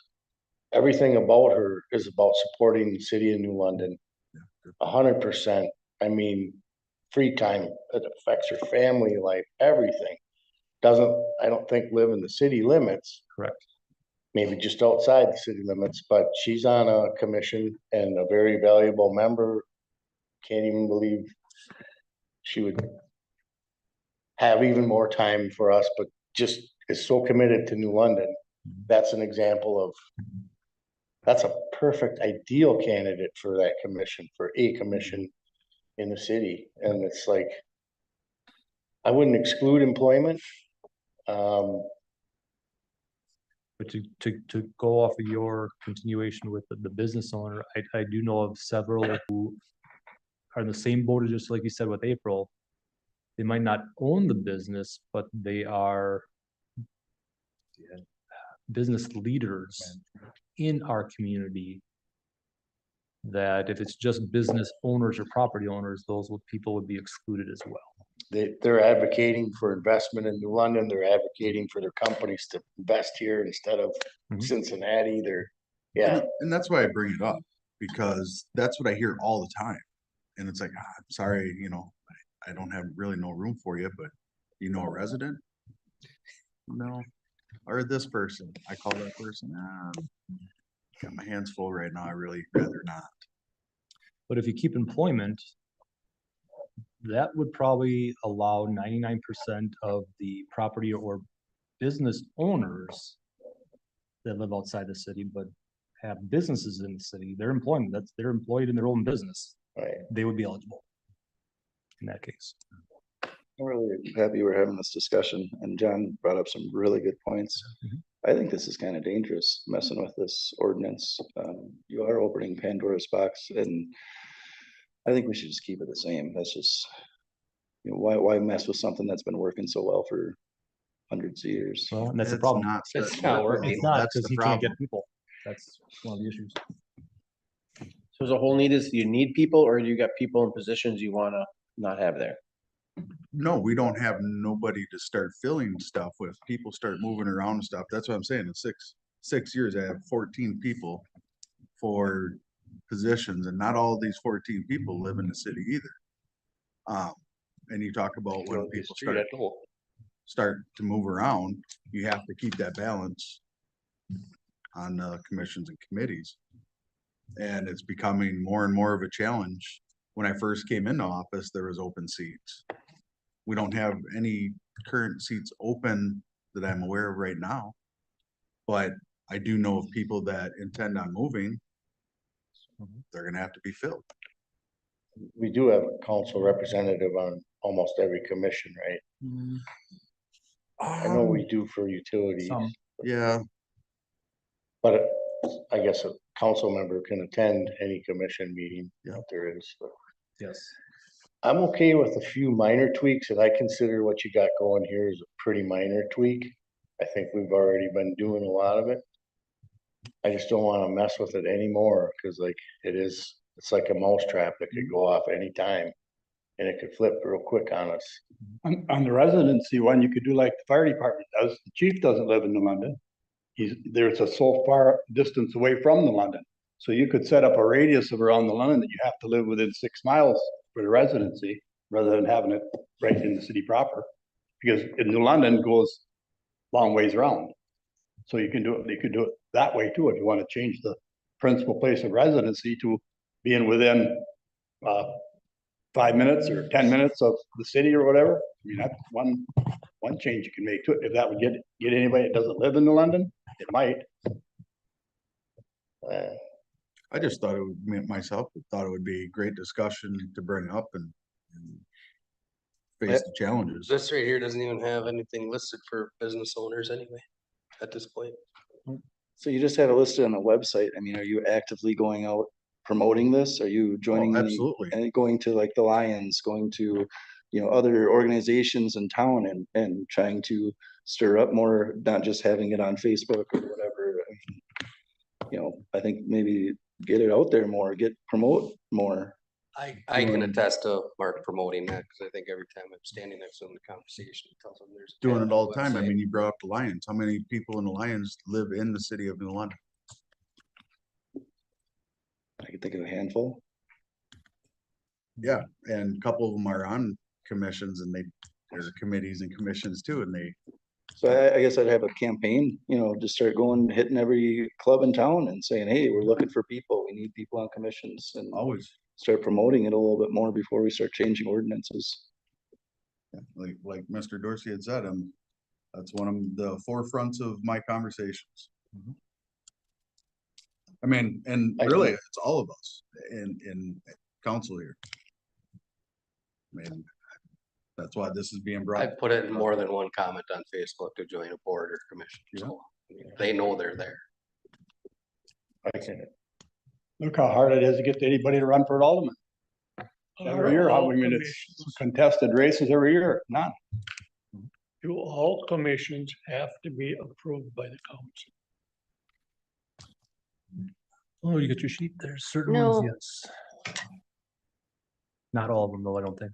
everything about her is about supporting the city of New London. 100%. I mean, free time, it affects her family life, everything. I don't think live in the city limits. Correct. Maybe just outside the city limits, but she's on a commission and a very valuable member. Can't even believe she would have even more time for us, but just is so committed to New London. That's an example of, that's a perfect ideal candidate for that commission, for a commission in the city. And it's like, I wouldn't exclude employment. But to go off of your continuation with the business owner, I do know of several who are in the same boat as, just like you said with April. they might not own the business, but they are business leaders in our community. That if it's just business owners or property owners, people would be excluded as well. They're advocating for investment in New London. They're advocating for their companies to invest here instead of Mhm. Cincinnati. Yeah, And that's why I bring it up, because that's what I hear all the time. And it's like, I'm sorry, I don't have really no room for you, but you know a resident? No, or this person, I call that person, got my hands full right now, I really rather not. But if you keep employment, that would probably allow 99% of the property or business owners that live outside the city, but have businesses in the city, their employment, they're employed in their own business, right. they would be eligible in that case. I'm really happy we're having this discussion, and John brought up some really good points. Mhm. I think this is kind of dangerous, messing with this ordinance. You are opening Pandora's box, and I think we should just keep it the same. That's just, why mess with something that's been working so well for hundreds of years? Well, and that's the It's problem. not It's starting not to work working. It's well. not That's because the he can't get problem. people. That's one of the issues. So the whole need is, you need people, or you got people in positions you wanna not have there? No, we don't have nobody to start filling stuff with. People start moving around and stuff. That's what I'm saying. In six years, I have 14 people for positions, and not all of these 14 people live in the city either. And you talk about when people start to move around, you have to keep that balance on the commissions and committees. And it's becoming more and more of a challenge. When I first came into office, there was open seats. We don't have any current seats open that I'm aware of right now. But I do know of people that intend on moving. They're gonna have to be filled. We do have a council representative on almost every commission, right? I know we do for utilities, Some, Yeah, but I guess a council member can attend any commission meeting Yeah. that there is. But yes. I'm okay with a few minor tweaks, and I consider what you got going here is a pretty minor tweak. I think we've already been doing a lot of it. I just don't wanna mess with it anymore, cause it's like a mousetrap that could go off anytime. And it could flip real quick on us. On the residency one, you could do like the fire department does. The chief doesn't live in New London. There's a so far distance away from the London. So you could set up a radius of around the London that you have to live within 6 miles for the residency, rather than having it right in the city proper. Because in New London goes long ways around. So you could do it that way too, if you want to change the principal place of residency to being within 5 minutes or 10 minutes of the city or whatever. I mean, that's one change you can make to it. If that would get anybody that doesn't live in New London, it might. I just thought it would, myself, thought it would be a great discussion to bring up and face the challenges. This right here doesn't even have anything listed for business owners anyway, at this point. So you just have it listed on the website. I mean, are you actively going out promoting this? Are you joining any, Absolutely. and going to like the Lions, going to, other organizations in town and trying to stir up more, not just having it on Facebook or whatever. I mean, I think maybe get it out there more, promote more. I can attest to Mark promoting that, because I think every time I'm standing next to him in the conversation, he tells them there's. a Doing tab it all on the time. I website. mean, you brought up the Lions. How many people in the Lions live in the city of New London? I could think of a handful. Yeah, and a couple of them are on commissions and there's committees and commissions too, and So I guess I'd have a campaign, just start going, hitting every club in town and saying, hey, we're looking for people. We need people on commissions, and always, start promoting it a little bit more before we start changing ordinances. like Mr. Dorsey had said, that's one of the forefronts of my conversations. I mean, and really, it's all of us in council here. I mean, that's why this is being brought. I've put it in more than one comment on Facebook to join a board or commission, so they know they're there. I can, Look how hard it is to get anybody to run for an alderman. Every year, how many minutes contested races every year? None. Do all commissions have to be approved by the council? Oh, you got your sheet? There's certain No. ones, yes. Not all of them though, I don't think.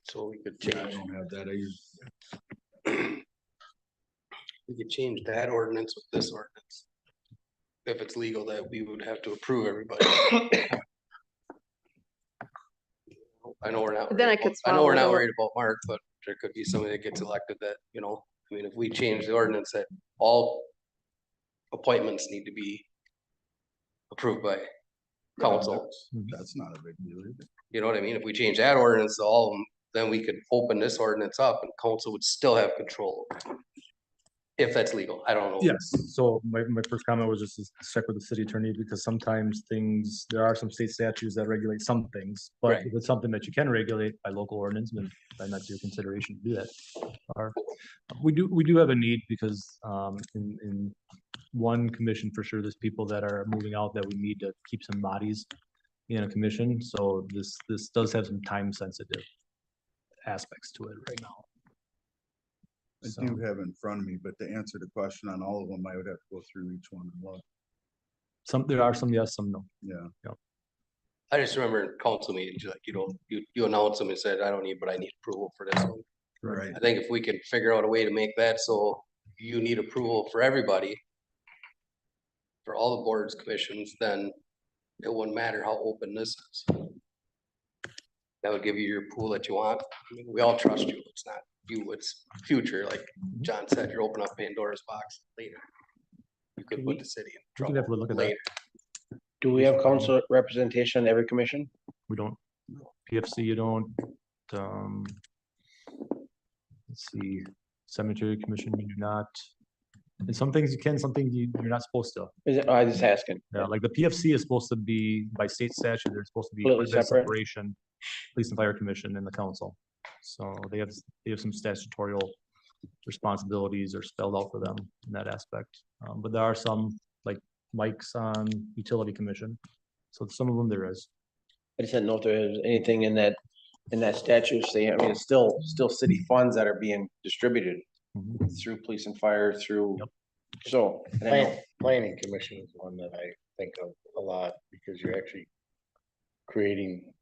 So we could Yeah, I change, don't have that. I use, we could change that ordinance with this ordinance. If it's legal, that we would have to approve everybody. I know we're not. Then I worried could about- I know we're swallow not the- worried about Mark, but there could be somebody that gets elected that, you know, I mean, if we change the ordinance that all appointments need to be approved by council, that's not a big deal either. you know what I mean? If we change that ordinance to all of them, then we could open this ordinance up and council would still have control. If that's legal, I don't know. Yes, so my first comment was just to check with the city attorney, because sometimes things, there are some state statutes that regulate some things. But Right. if it's something that you can regulate by local ordinance, then that's your consideration to do that. Or, we do have a need because, in one commission for sure, there's people that are moving out that we need to keep some bodies in a commission, so this does have some time sensitive aspects to it right now. I So- do have in front of me, but to answer the question on all of them, I would have to go through each one and look. There are some yes, some no. Yeah. I just remember in council meetings, like, you know, you announce them and said, I don't need, but I need approval for this one. Right. I think if we can figure out a way to make that so you need approval for everybody. For all the boards, commissions, then it wouldn't matter how open this is. That would give you your pool that you want. I mean, we all trust you. It's not you, it's future. Like John said, you're opening up Pandora's box later. You could put the city in We could trouble definitely look at that. later. Do we have council representation in every commission? We don't, PFC, you don't, let's see, cemetery commission, you do not. And some things you can, some things you're not supposed to. Is it, I was just asking. Yeah, like the PFC is supposed to be, by state statute, they're supposed to be. Completely there's separate? Separation, police and fire commission and the council. So they have some statutorial responsibilities are spelled out for them in that aspect. But there are some, like Mike's on utility commission. So some of them there is. I just didn't know if there was anything in that statute saying, I mean, it's still city funds that are being distributed Mhm. through police and fire, through. Yep. So. and I know- Planning commission is one that I think of a lot, because you're actually creating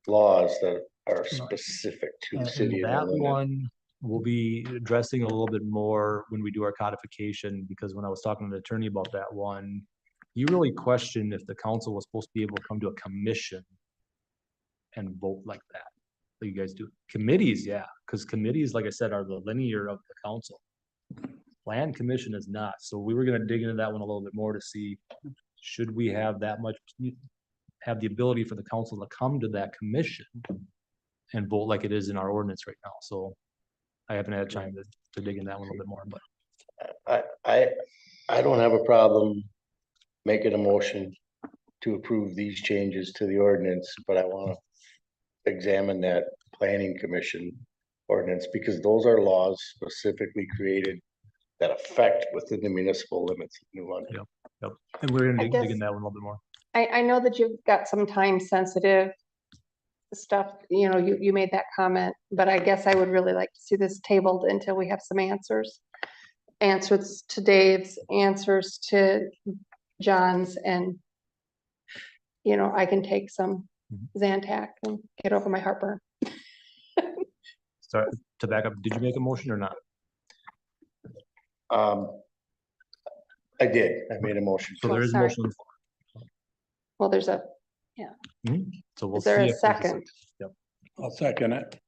laws that are specific to the And city. of that Millennium. one we'll be addressing a little bit more when we do our codification, because when I was talking to the attorney about that one, you really questioned if the council was supposed to be able to come to a commission and vote like that. So you guys do committees, yeah, because committees, like I said, are the linear of the council. Land commission is not, so we were gonna dig into that one a little bit more to see, should we have that much, have the ability for the council to come to that commission and vote like it is in our ordinance right now, so I haven't had time to dig in that one a little bit more, but. I don't have a problem making a motion to approve these changes to the ordinance, but I wanna examine that planning commission ordinance, because those are laws specifically created that affect within the municipal limits of New London. And we're gonna I dig guess- in that one a little bit more. I know that you've got some time sensitive stuff, you know, you made that comment, but I guess I would really like to see this tabled until we have some answers. Answers to Dave's, answers to John's, and you know, I can take some Zantac and get over my heartburn. So to back up, did you make a motion or not? I did, I made a motion. So Oh, there is a sorry. motion. Well, there's a, So we'll is there see a if there's second? I'll second it.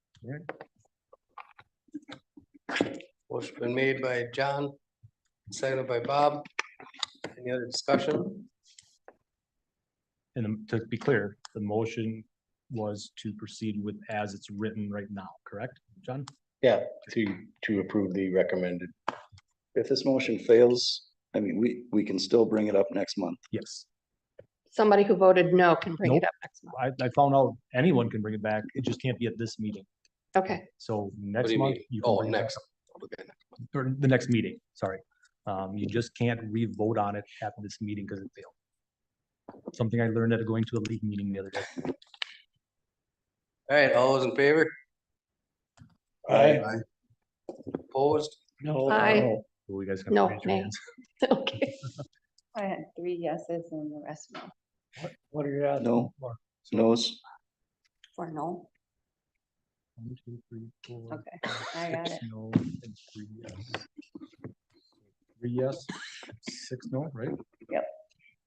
Motion been made by John, seconded by Bob. Any other discussion? And to be clear, the motion was to proceed with as it's written right now, correct, John? Yeah, to approve the recommended. If this motion fails, I mean, we can still bring it up next month. Yes. Somebody who voted no can bring it Nope. up next month. I found out anyone can bring it back. It just can't be at this meeting. Okay, So What next do you month. mean? you can Oh, bring it back next. up. Okay. Or the next meeting, sorry. You just can't re-vote on it at this meeting because it failed. Something I learned at going to a league meeting the other day. All right, all those in favor? Aye. Opposed? No. Aye. no. Well, you guys can No, raise your nay. hands. Okay. I had 3 yeses and the rest no. What are you at? No. No's. For no, 1, 2, 3, 4, okay, I got 6 it. no, and 3 yes. 3 yes, 6 no, right?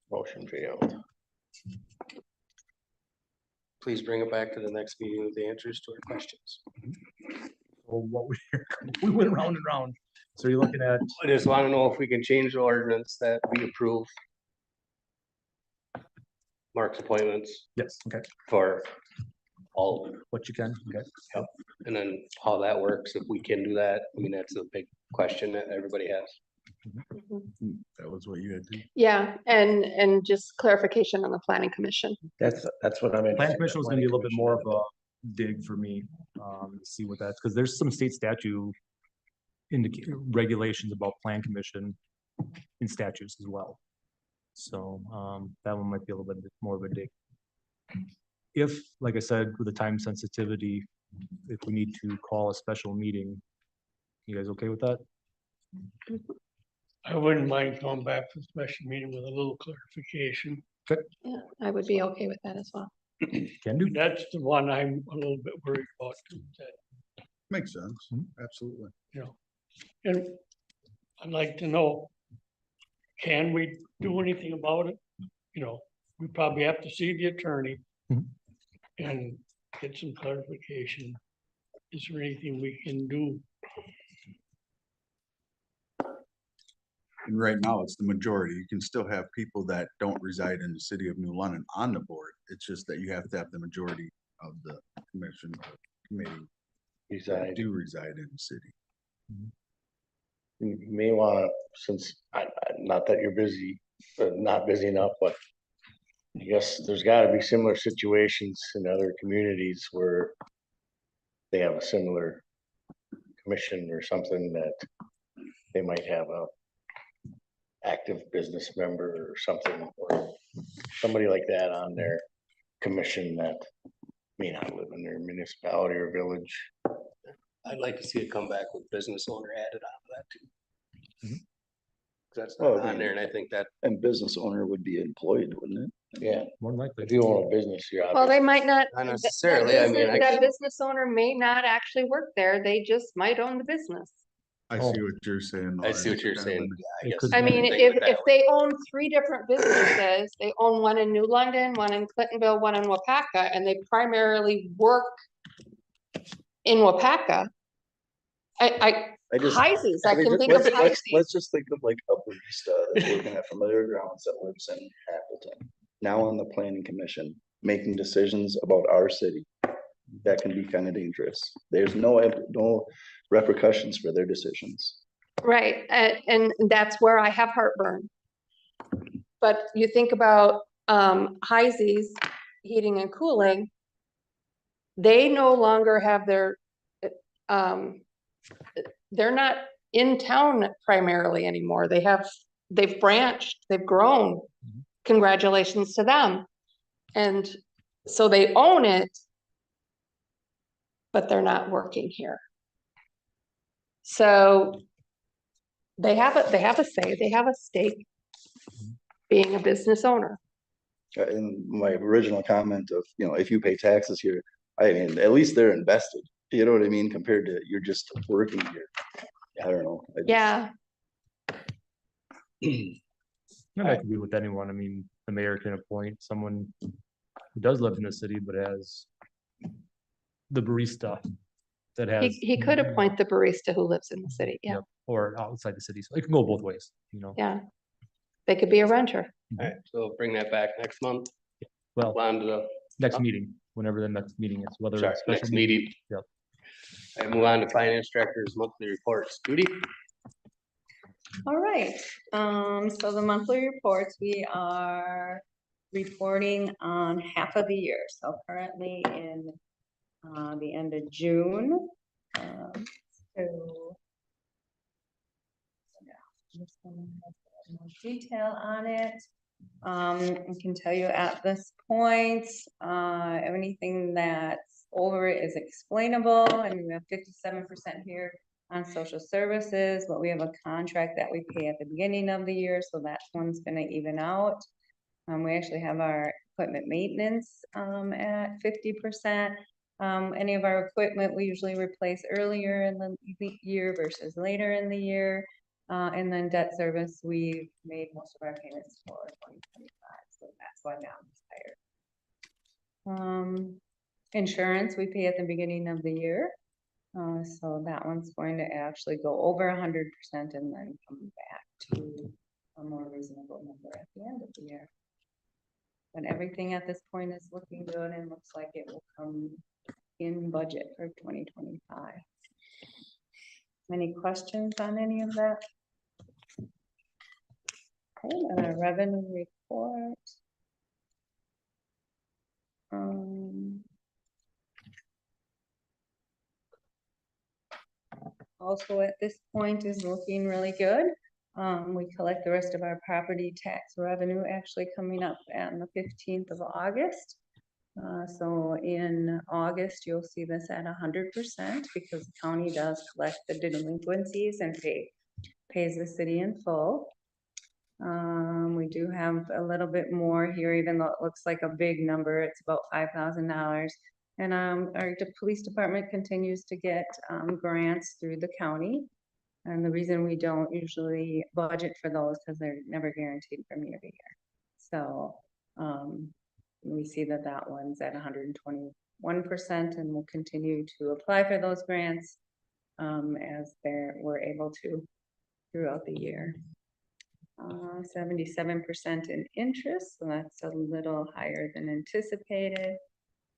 Motion failed. Please bring it back to the next meeting with the answers to our questions. So what we went round and round. So you're looking at, I just want to know if we can change the ordinance that we approve Mark's appointments yes, okay, for all of them, what you can, okay. and then how that works, if we can do that. I mean, that's a big question that everybody has. That was what you had to. Yeah, and just clarification on the planning commission. That's what I'm. Plan commission was gonna be a little bit more of a dig for me, to see what that's, because there's some state statute indicate regulations about plan commission in statutes as well. So, that one might be a little bit more of a dig. If, like I said, with the time sensitivity, if we need to call a special meeting, you guys okay with that? I wouldn't mind going back to the special meeting with a little clarification. Yeah, I would be okay with that as well. Can do. That's the one I'm a little bit worried about too, that, Makes sense. Absolutely. you know. And I'd like to know, can we do anything about it? You know, we probably have to see the attorney Mhm. and get some clarification. Is there anything we can do? And right now, it's the majority. You can still have people that don't reside in the city of New London on the board. It's just that you have to have the majority of the commission or committee that Reside. do reside in the city. You may wanna, since not that you're busy, not busy enough, but I guess there's gotta be similar situations in other communities where they have a similar commission or something that they might have a active business member or something, or somebody like that on their commission that may not live in their municipality or village. I'd like to see it come back with business owner added onto that too. Mhm. That's Well, not I on mean- there, and I think that, And business owner would be employed, wouldn't it? Yeah, More than likely. if you own a business, you're Well, they obviously, might not. Not that necessarily, I mean, business- I That can- business owner may not actually work there. They just might own the business. I see what you're saying. I see Laura. what you're It's saying. kind of Yeah, It guess could I you mean, can think of if, it that if they own 3 different businesses, they own one in New London, one in Clintonville, one in Wapaka, and they primarily work in Wapaka. I just. Heises, I I mean, can just- think of let's Heises. just think of like a barista that's working at Familiar Grounds that lives in Appleton. Now on the planning commission, making decisions about our city. That can be kind of dangerous. There's no repercussions for their decisions. Right, and that's where I have heartburn. But you think about Heises Heating and Cooling. They no longer have their, they're not in town primarily anymore. They've branched, they've grown. Congratulations to them. And so they own it, but they're not working here. So they have a say, they have a stake being a business owner. In my original comment of, if you pay taxes here, I mean, at least they're invested. You know what I mean? Compared to you're just working here. I don't know. I just- Yeah, And that could be with anyone. I mean, the mayor can appoint someone who does live in the city, but has the barista that has. he could appoint the barista who lives in the city, yeah, Yep. Or outside the city. So it can go both ways, you know? yeah. They could be a renter. Alright, so bring that back next month. Well, On to the, next meeting, whenever the next meeting is, whether sorry, it's special next meeting. Yep. And move on to finance director's monthly reports. Judy? All right, so the monthly reports, we are reporting on half of the year, so currently in the end of June. So This one has a little more detail on it. I can tell you at this point, anything that's over it is explainable, and we have 57% here on social services, but we have a contract that we pay at the beginning of the year, so that one's gonna even out. We actually have our equipment maintenance, at 50%. Any of our equipment, we usually replace earlier in the year versus later in the year. And then debt service, we've made most of our payments for 2025, so that's why now it's higher. Insurance, we pay at the beginning of the year. So that one's going to actually go over 100% and then come back to a more reasonable number at the end of the year. But everything at this point is looking good and looks like it will come in budget for 2025. Any questions on any of that? Okay, and our revenue report. Also at this point is looking really good. We collect the rest of our property tax revenue actually coming up on the 15th of August. So in August, you'll see this at 100% because the county does collect the delinquencies and pays the city in full. We do have a little bit more here, even though it looks like a big number, it's about $5,000. And our police department continues to get grants through the county. And the reason we don't usually budget for those because they're never guaranteed from year to year. So we see that that one's at 121% and we'll continue to apply for those grants as we're able to throughout the year. 77% in interest, so that's a little higher than anticipated.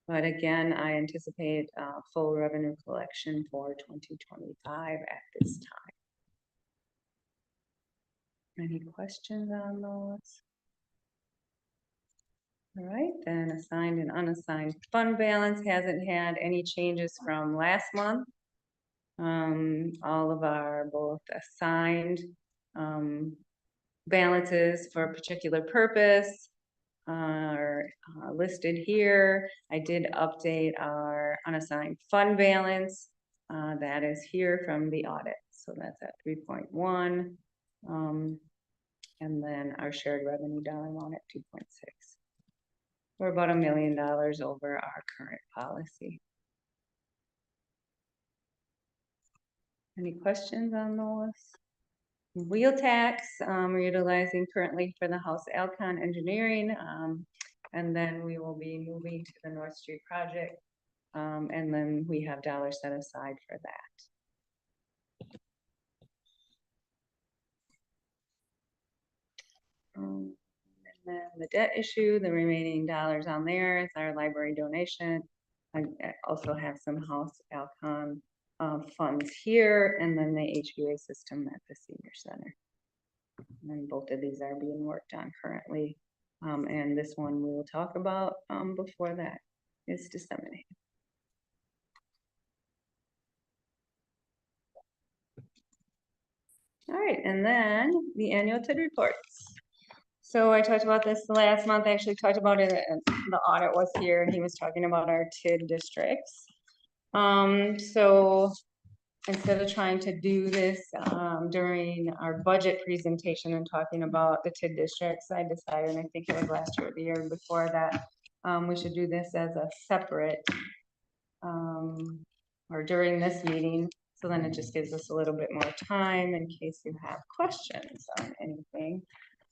But again, I anticipate full revenue collection for 2025 at this time. Any questions on those? All right, then assigned and unassigned fund balance hasn't had any changes from last month. All of our both assigned balances for a particular purpose are listed here. I did update our unassigned fund balance. That is here from the audit. So that's at 3.1. And then our shared revenue dollar amount at 2.6. We're about $1 million over our current policy. Any questions on those? Wheel tax, we're utilizing currently for the House Alcon Engineering, and then we will be moving to the North Street project, and then we have dollars set aside for that. And then the debt issue, the remaining dollars on there is our library donation. I also have some House Alcon funds here, and then the HVA system at the senior center. And both of these are being worked on currently. And this one we will talk about before that is disseminated. All right, and then the annual TID reports. So I talked about this last month. I actually talked about it, and the audit was here, and he was talking about our TID districts. So instead of trying to do this during our budget presentation and talking about the TID districts, I decided, and I think it was last year or the year before that, we should do this as a separate or during this meeting. So then it just gives us a little bit more time in case you have questions on anything.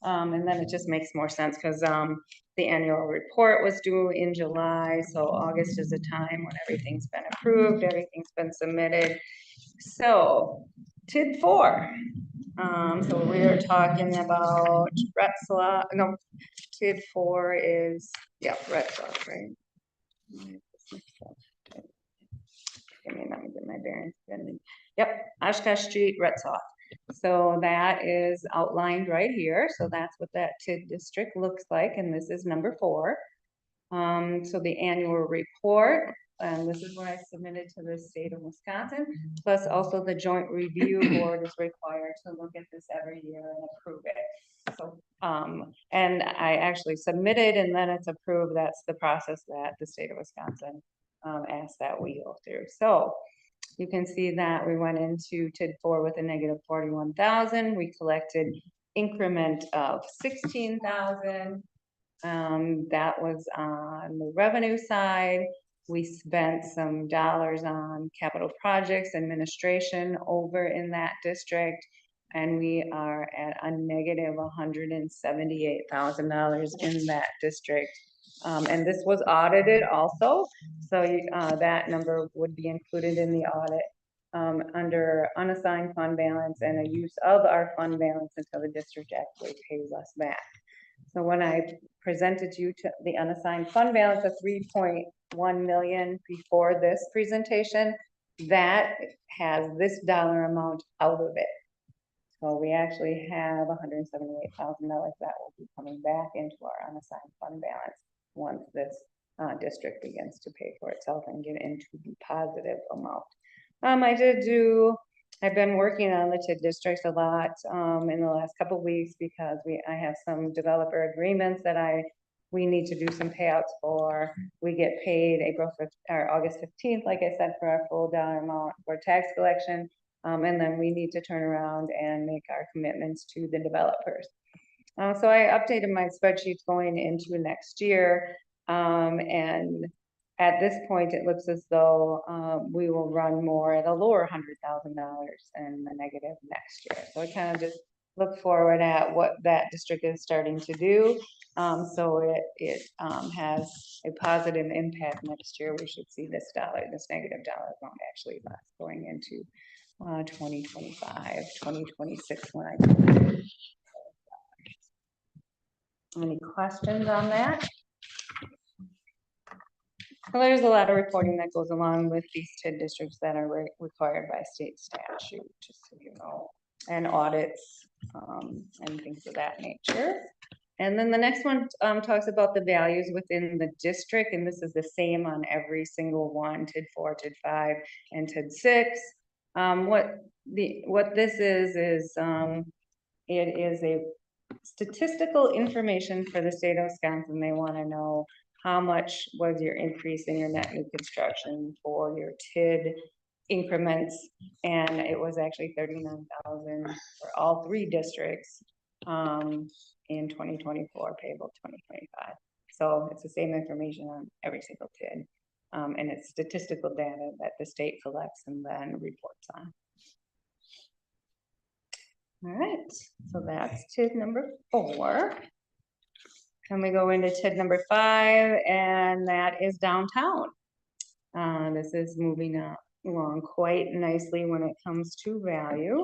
And then it just makes more sense because the annual report was due in July. So August is a time when everything's been approved, everything's been submitted. So TID 4. So we are talking about Retzlaff. No, TID 4 is, yeah, Retzlaff, right? Let me get my bearings. Yep, Oshkosh Street, Retzlaff. So that is outlined right here. So that's what that TID district looks like. And this is number 4. So the annual report and this is what I submitted to the state of Wisconsin. Plus also the joint review board is required to look at this every year and approve it. So, and I actually submitted and then it's approved. That's the process that the state of Wisconsin asked that we go through. So you can see that we went into TID 4 with a negative 41,000. We collected increment of 16,000. That was on the revenue side. We spent some dollars on capital projects administration over in that district. And we are at a negative $178,000 in that district. And this was audited also. So that number would be included in the audit under unassigned fund balance and a use of our fund balance until the district actually pays us back. So when I presented you to the unassigned fund balance of 3.1 million before this presentation, that has this dollar amount out of it. So we actually have $178,000 that will be coming back into our unassigned fund balance once this district begins to pay for itself and get into the positive amount. I've been working on the TID districts a lot in the last couple of weeks because I have some developer agreements that we need to do some payouts for. We get paid April 5th or August 15th, like I said, for our full dollar amount for tax collection. And then we need to turn around and make our commitments to the developers. So I updated my spreadsheets going into next year. And at this point, it looks as though we will run more at a lower $100,000 in the negative next year. So I kind of just look forward at what that district is starting to do. So it has a positive impact next year. We should see this negative dollar amount actually less going into 2025, 2026 when I do. Any questions on that? Well, there's a lot of reporting that goes along with these TID districts that are required by state statute, just so you know, and audits and things of that nature. And then the next one talks about the values within the district, and this is the same on every single one, TID 4, TID 5, and TID 6. What this is it is a statistical information for the state of Wisconsin. They want to know how much was your increase in your net new construction for your TID increments, and it was actually 39,000 for all three districts in 2024, payable 2025. So it's the same information on every single TID, and it's statistical data that the state collects and then reports on. All right, so that's TID number 4. And we go into TID number 5, and that is downtown. This is moving along quite nicely when it comes to value.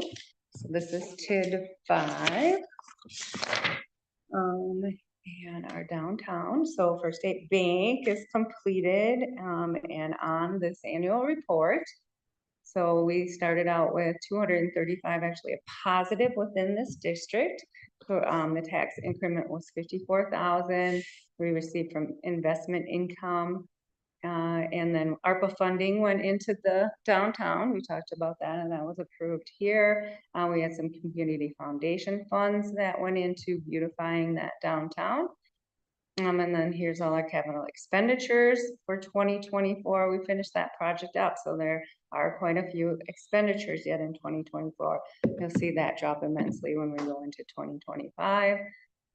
So this is TID 5. And our downtown. So First State Bank is completed and on this annual report. So we started out with 235, actually a positive within this district. The tax increment was 54,000. We received from investment income. And then ARPA funding went into the downtown. We talked about that and that was approved here. We had some community foundation funds that went into beautifying that downtown. And then here's all our capital expenditures for 2024. We finished that project up. So there are quite a few expenditures yet in 2024. You'll see that drop immensely when we go into 2025.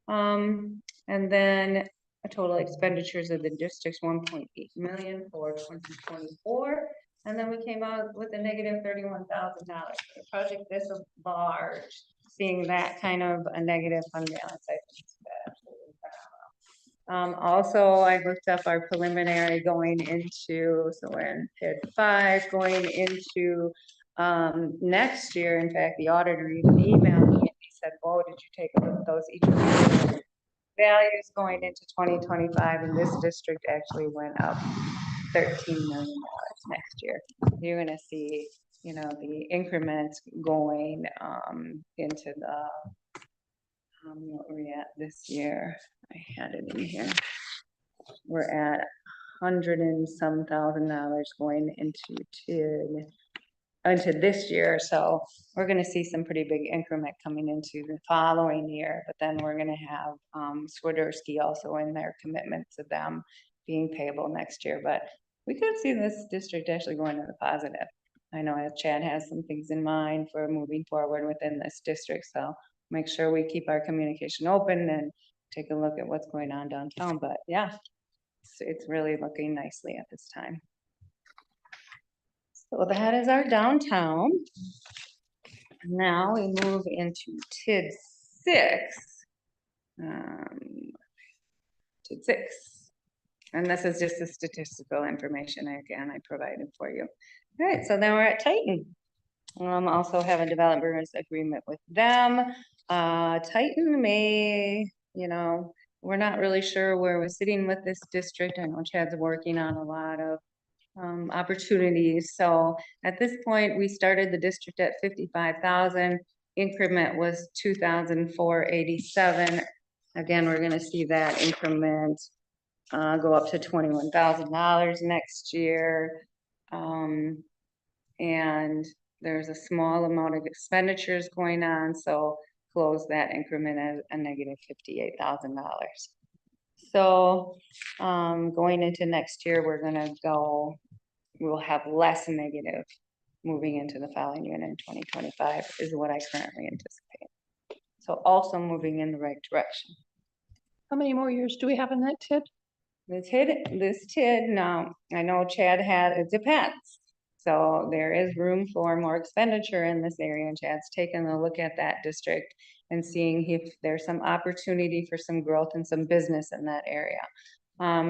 And then a total expenditures of the district's 1.8 million for 2024. And then we came out with a negative $31,000 for a project this large. Seeing that kind of a negative fund balance, I think it's absolutely phenomenal. Also, I looked up our preliminary going into, so we're in TID 5, going into next year. In fact, the auditor even emailed me and he said, "Oh, did you take a look at those each of these values going into 2025?" And this district actually went up $13 million next year. You're going to see, you know, the increments going into the what we're at this year. I had it in here. We're at hundred and some $1,000 going into this year, so we're gonna see some pretty big increment coming into the following year, but then we're gonna have, Swiderski also in their commitments to them being payable next year, but we could see this district actually going to the positive. I know Chad has some things in mind for moving forward within this district, so make sure we keep our communication open and take a look at what's going on downtown, but yeah, it's really looking nicely at this time. So that is our downtown. Now we move into TID 6. TID 6. And this is just the statistical information again I provided for you. All right, so then we're at Titan. Also have a developers agreement with them. Titan may, we're not really sure where we're sitting with this district. I know Chad's working on a lot of opportunities. So at this point, we started the district at 55,000. Increment was 2,487. Again, we're going to see that increment go up to $21,000 next year. And there's a small amount of expenditures going on, so close that increment at a negative $58,000. So going into next year, we'll have less negative moving into the following year in 2025 is what I currently anticipate. So also moving in the right direction. How many more years do we have in that TID? This TID, now, I know Chad it depends. So there is room for more expenditure in this area, and Chad's taken a look at that district and seeing if there's some opportunity for some growth and some business in that area.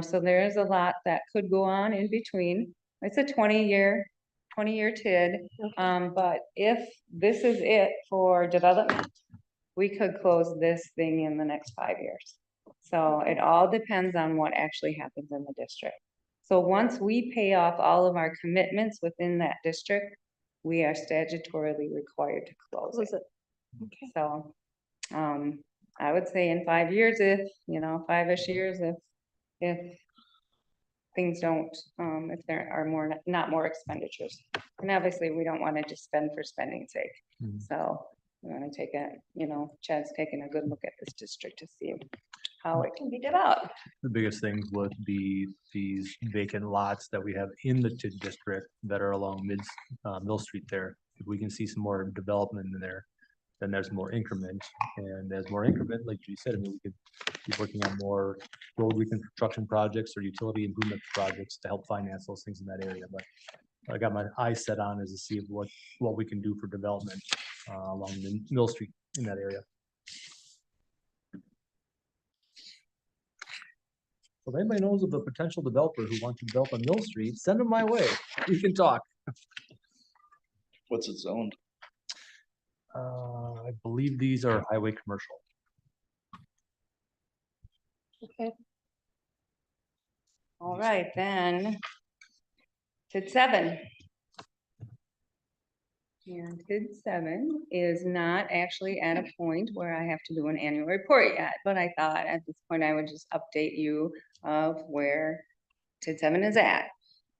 So there is a lot that could go on in between. It's a 20-year TID, but if this is it for development, we could close this thing in the next 5 years. So it all depends on what actually happens in the district. So once we pay off all of our commitments within that district, we are statutorily required to close it. Okay. So I would say in 5 years, if, 5-ish years, if things don't, if there are not more expenditures. And obviously we don't want to just spend for spending's sake. Mhm. So we want to take Chad's taking a good look at this district to see how it can be developed. The biggest things would be these vacant lots that we have in the TID district that are along Mill Street there. If we can see some more development in there, then there's more increment. And as more increment, like you said, we could be working on more road reconstruction projects or utility improvement projects to help finance those things in that area. But I got my eyes set on is to see what we can do for development along the Mill Street in that area. So if anybody knows of a potential developer who wants to develop on Mill Street, send them my way. We can talk. What's it zoned? I believe these are highway commercial. Okay. All right, then. TID 7. And TID 7 is not actually at a point where I have to do an annual report yet, but I thought at this point I would just update you of where TID 7 is at.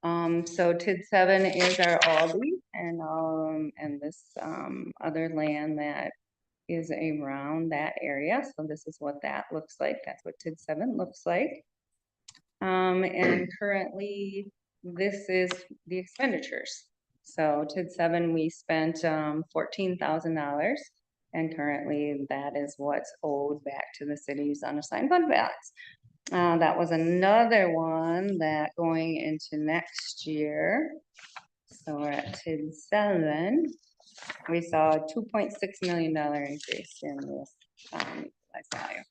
So TID 7 is our Aldi and this other land that is around that area. So this is what that looks like. That's what TID 7 looks like. And currently this is the expenditures. So TID 7, we spent $14,000, and currently that is what's owed back to the city's unassigned fund balance. That was another one that going into next year. So we're at TID 7. We saw a $2.6 million increase in this value.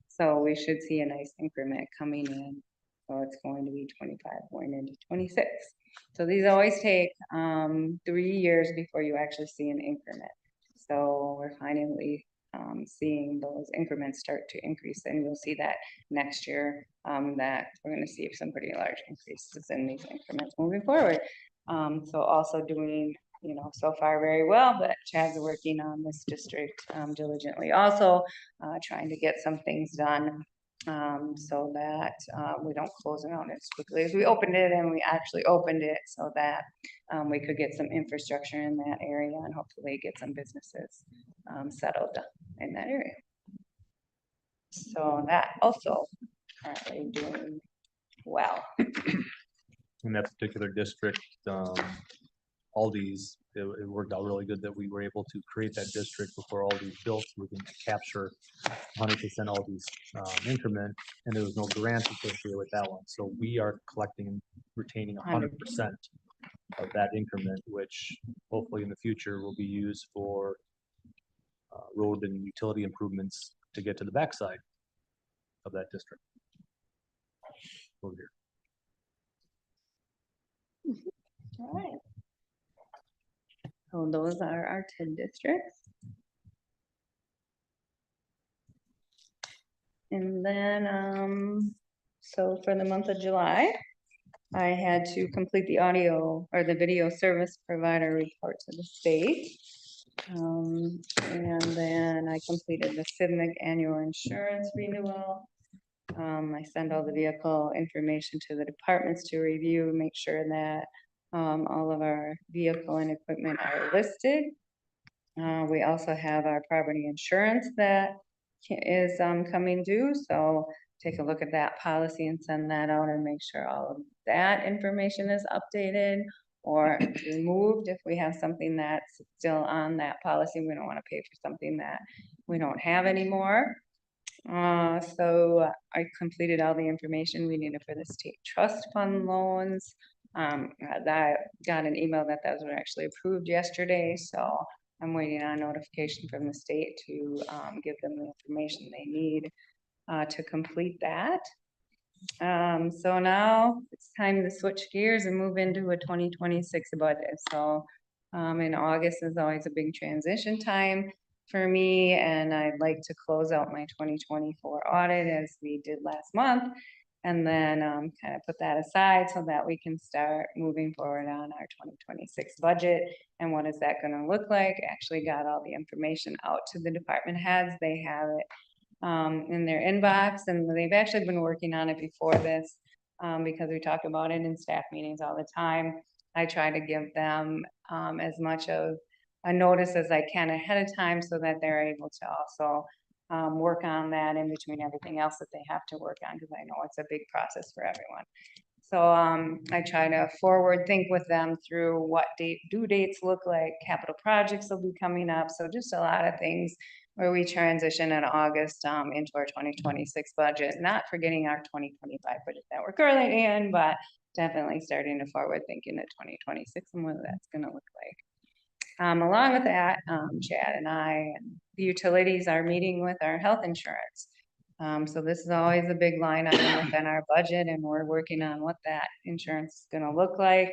So we should see a nice increment coming in. So it's going to be 25 going into 26. So these always take 3 years before you actually see an increment. So we're finally seeing those increments start to increase, and you'll see that next year that we're going to see some pretty large increases in these increments moving forward. So also doing, so far very well, but Chad's working on this district diligently also, trying to get some things done So that, we don't close it out as quickly as we opened it, and we actually opened it so that, we could get some infrastructure in that area and hopefully get some businesses, settled in that area. So that also currently doing well. In that particular district, Aldi's, it worked out really good that we were able to create that district before Aldi's built, so we can capture 100% Aldi's increment, and there was no grant associated with that one. So we are collecting and retaining 100% of that increment, which hopefully in the future will be used for road and utility improvements to get to the backside of that district. Over here. All right. So those are our 10 districts. And then, so for the month of July, I had to complete the audio or the video service provider report to the state. And then I completed the CIVMIC annual insurance renewal. I send all the vehicle information to the departments to review, make sure that all of our vehicle and equipment are listed. We also have our property insurance that is coming due, so take a look at that policy and send that out and make sure all of that information is updated or removed if we have something that's still on that policy. We don't want to pay for something that we don't have anymore. So I completed all the information we needed for the state trust fund loans. That got an email that those were actually approved yesterday, so I'm waiting on notification from the state to give them the information they need to complete that. So now it's time to switch gears and move into a 2026 budget. So in August is always a big transition time for me, and I'd like to close out my 2024 audit as we did last month, and then kind of put that aside so that we can start moving forward on our 2026 budget. And what is that going to look like? Actually got all the information out to the department heads. They have it in their inbox, and they've actually been working on it before this because we talk about it in staff meetings all the time. I try to give them as much of a notice as I can ahead of time so that they're able to also work on that in between everything else that they have to work on, because I know it's a big process for everyone. So I try to forward think with them through what due dates look like, capital projects will be coming up. So just a lot of things where we transition in August into our 2026 budget, not forgetting our 2025 budget that we're currently in, but definitely starting to forward thinking at 2026 and what that's going to look like. Along with that, Chad and I and the utilities are meeting with our health insurance. So this is always a big line item within our budget, and we're working on what that insurance is going to look like.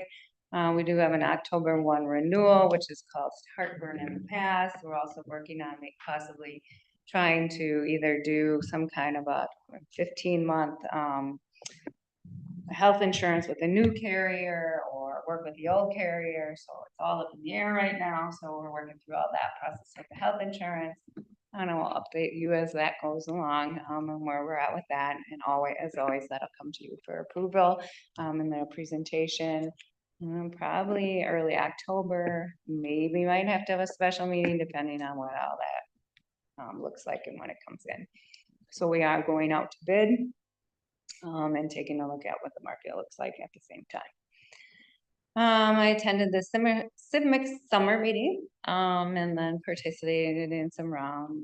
We do have an October 1 renewal, which is called Heartburn in the Past. We're also working on possibly trying to either do some kind of a 15-month health insurance with a new carrier or work with the old carrier. So it's all up in the air right now. So we're working through all that process with the health insurance. And I will update you as that goes along and where we're at with that. And as always, that'll come to you for approval in the presentation. Probably early October. Maybe might have to have a special meeting depending on what all that looks like and when it comes in. So we are going out to bid and taking a look at what the market looks like at the same time. I attended the CIVMIC summer meeting and then participated in some round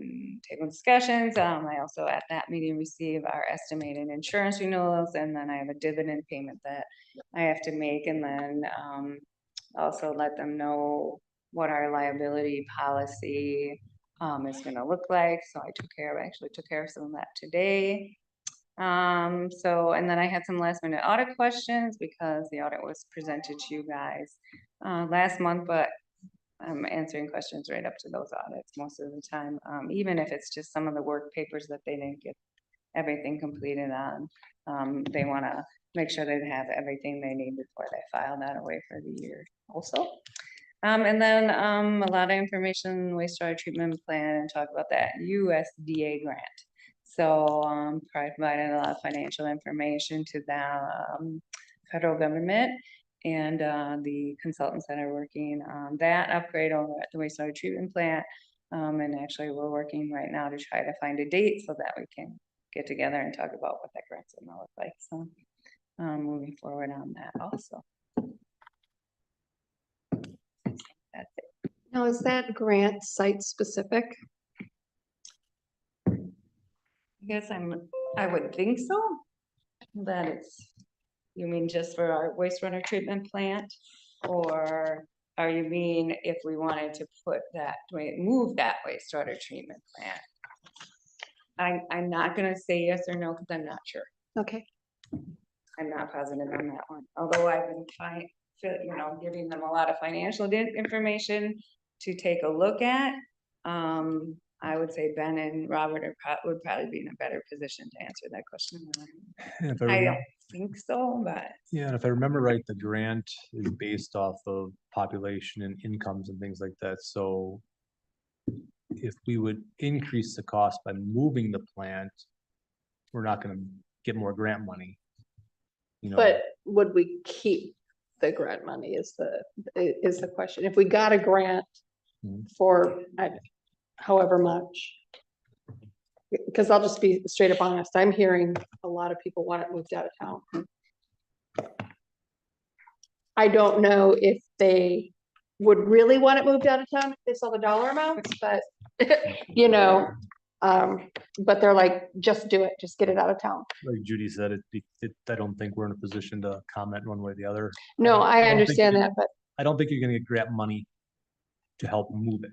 table discussions. I also at that meeting received our estimated insurance renewals, and then I have a dividend payment that I have to make, and then also let them know what our liability policy is going to look like. So I actually took care of some of that today. And then I had some last minute audit questions because the audit was presented to you guys last month, but I'm answering questions right up to those audits most of the time, even if it's just some of the work papers that they didn't get everything completed on. They want to make sure they have everything they need before they file that away for the year also. And then a lot of information, wastewater treatment plan, and talk about that USDA grant. So, providing a lot of financial information to the, federal government and, the consultants that are working on that upgrade over at the wastewater treatment plant. And actually, we're working right now to try to find a date so that we can get together and talk about what that grant's gonna look like, so, moving forward on that also. That's it. Now, is that grant site specific? I guess I would think so. That it's, you mean just for our wastewater treatment plant? Or are you mean if we wanted to move that wastewater treatment plant? I'm not gonna say yes or no, because I'm not sure. Okay, I'm not positive on that one, although I've been giving them a lot of financial information to take a look at. I would say Ben and Robert would probably be in a better position to answer that question. And if I remember- don't think so, but Yeah, and if I remember right, the grant is based off of population and incomes and things like that, so if we would increase the cost by moving the plant, we're not gonna get more grant money. You know, but would we keep the grant money is the question. If we got a grant Mhm. for however much. Because I'll just be straight up honest, I'm hearing a lot of people want it moved out of town. I don't know if they would really want it moved out of town if they saw the dollar amounts, but you know, but they're like, just do it, just get it out of town. like Judy said, I don't think we're in a position to comment one way or the other. No, don't- I don't think understand you- that, but I don't think you're gonna get grant money to help move it.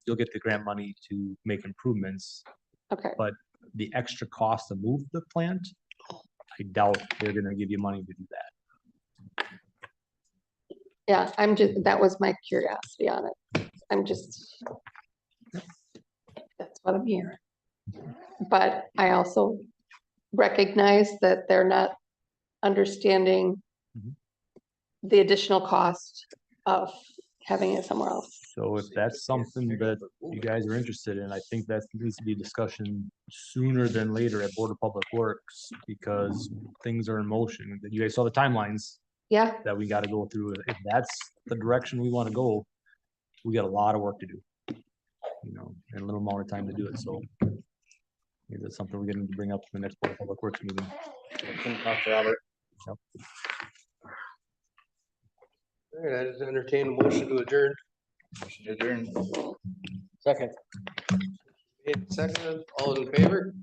You'll get the grant money to make improvements, okay, but the extra cost to move the plant, I doubt they're gonna give you money to do that. yeah, that was my curiosity on it. That's what I'm hearing. But I also recognize that they're not understanding Mhm. the additional cost of having it somewhere else. So if that's something that you guys are interested in, I think that needs to be discussion sooner than later at Board of Public Works, because things are in motion. You guys saw the timelines Yeah, that we gotta go through. If that's the direction we wanna go, we got a lot of work to do. You know, and a little amount of time to do it, so. Is that something we're gonna bring up in the next Board of Public Works meeting? Robert. All right, I just entertain a motion to adjourn. Second. Second, all in favor?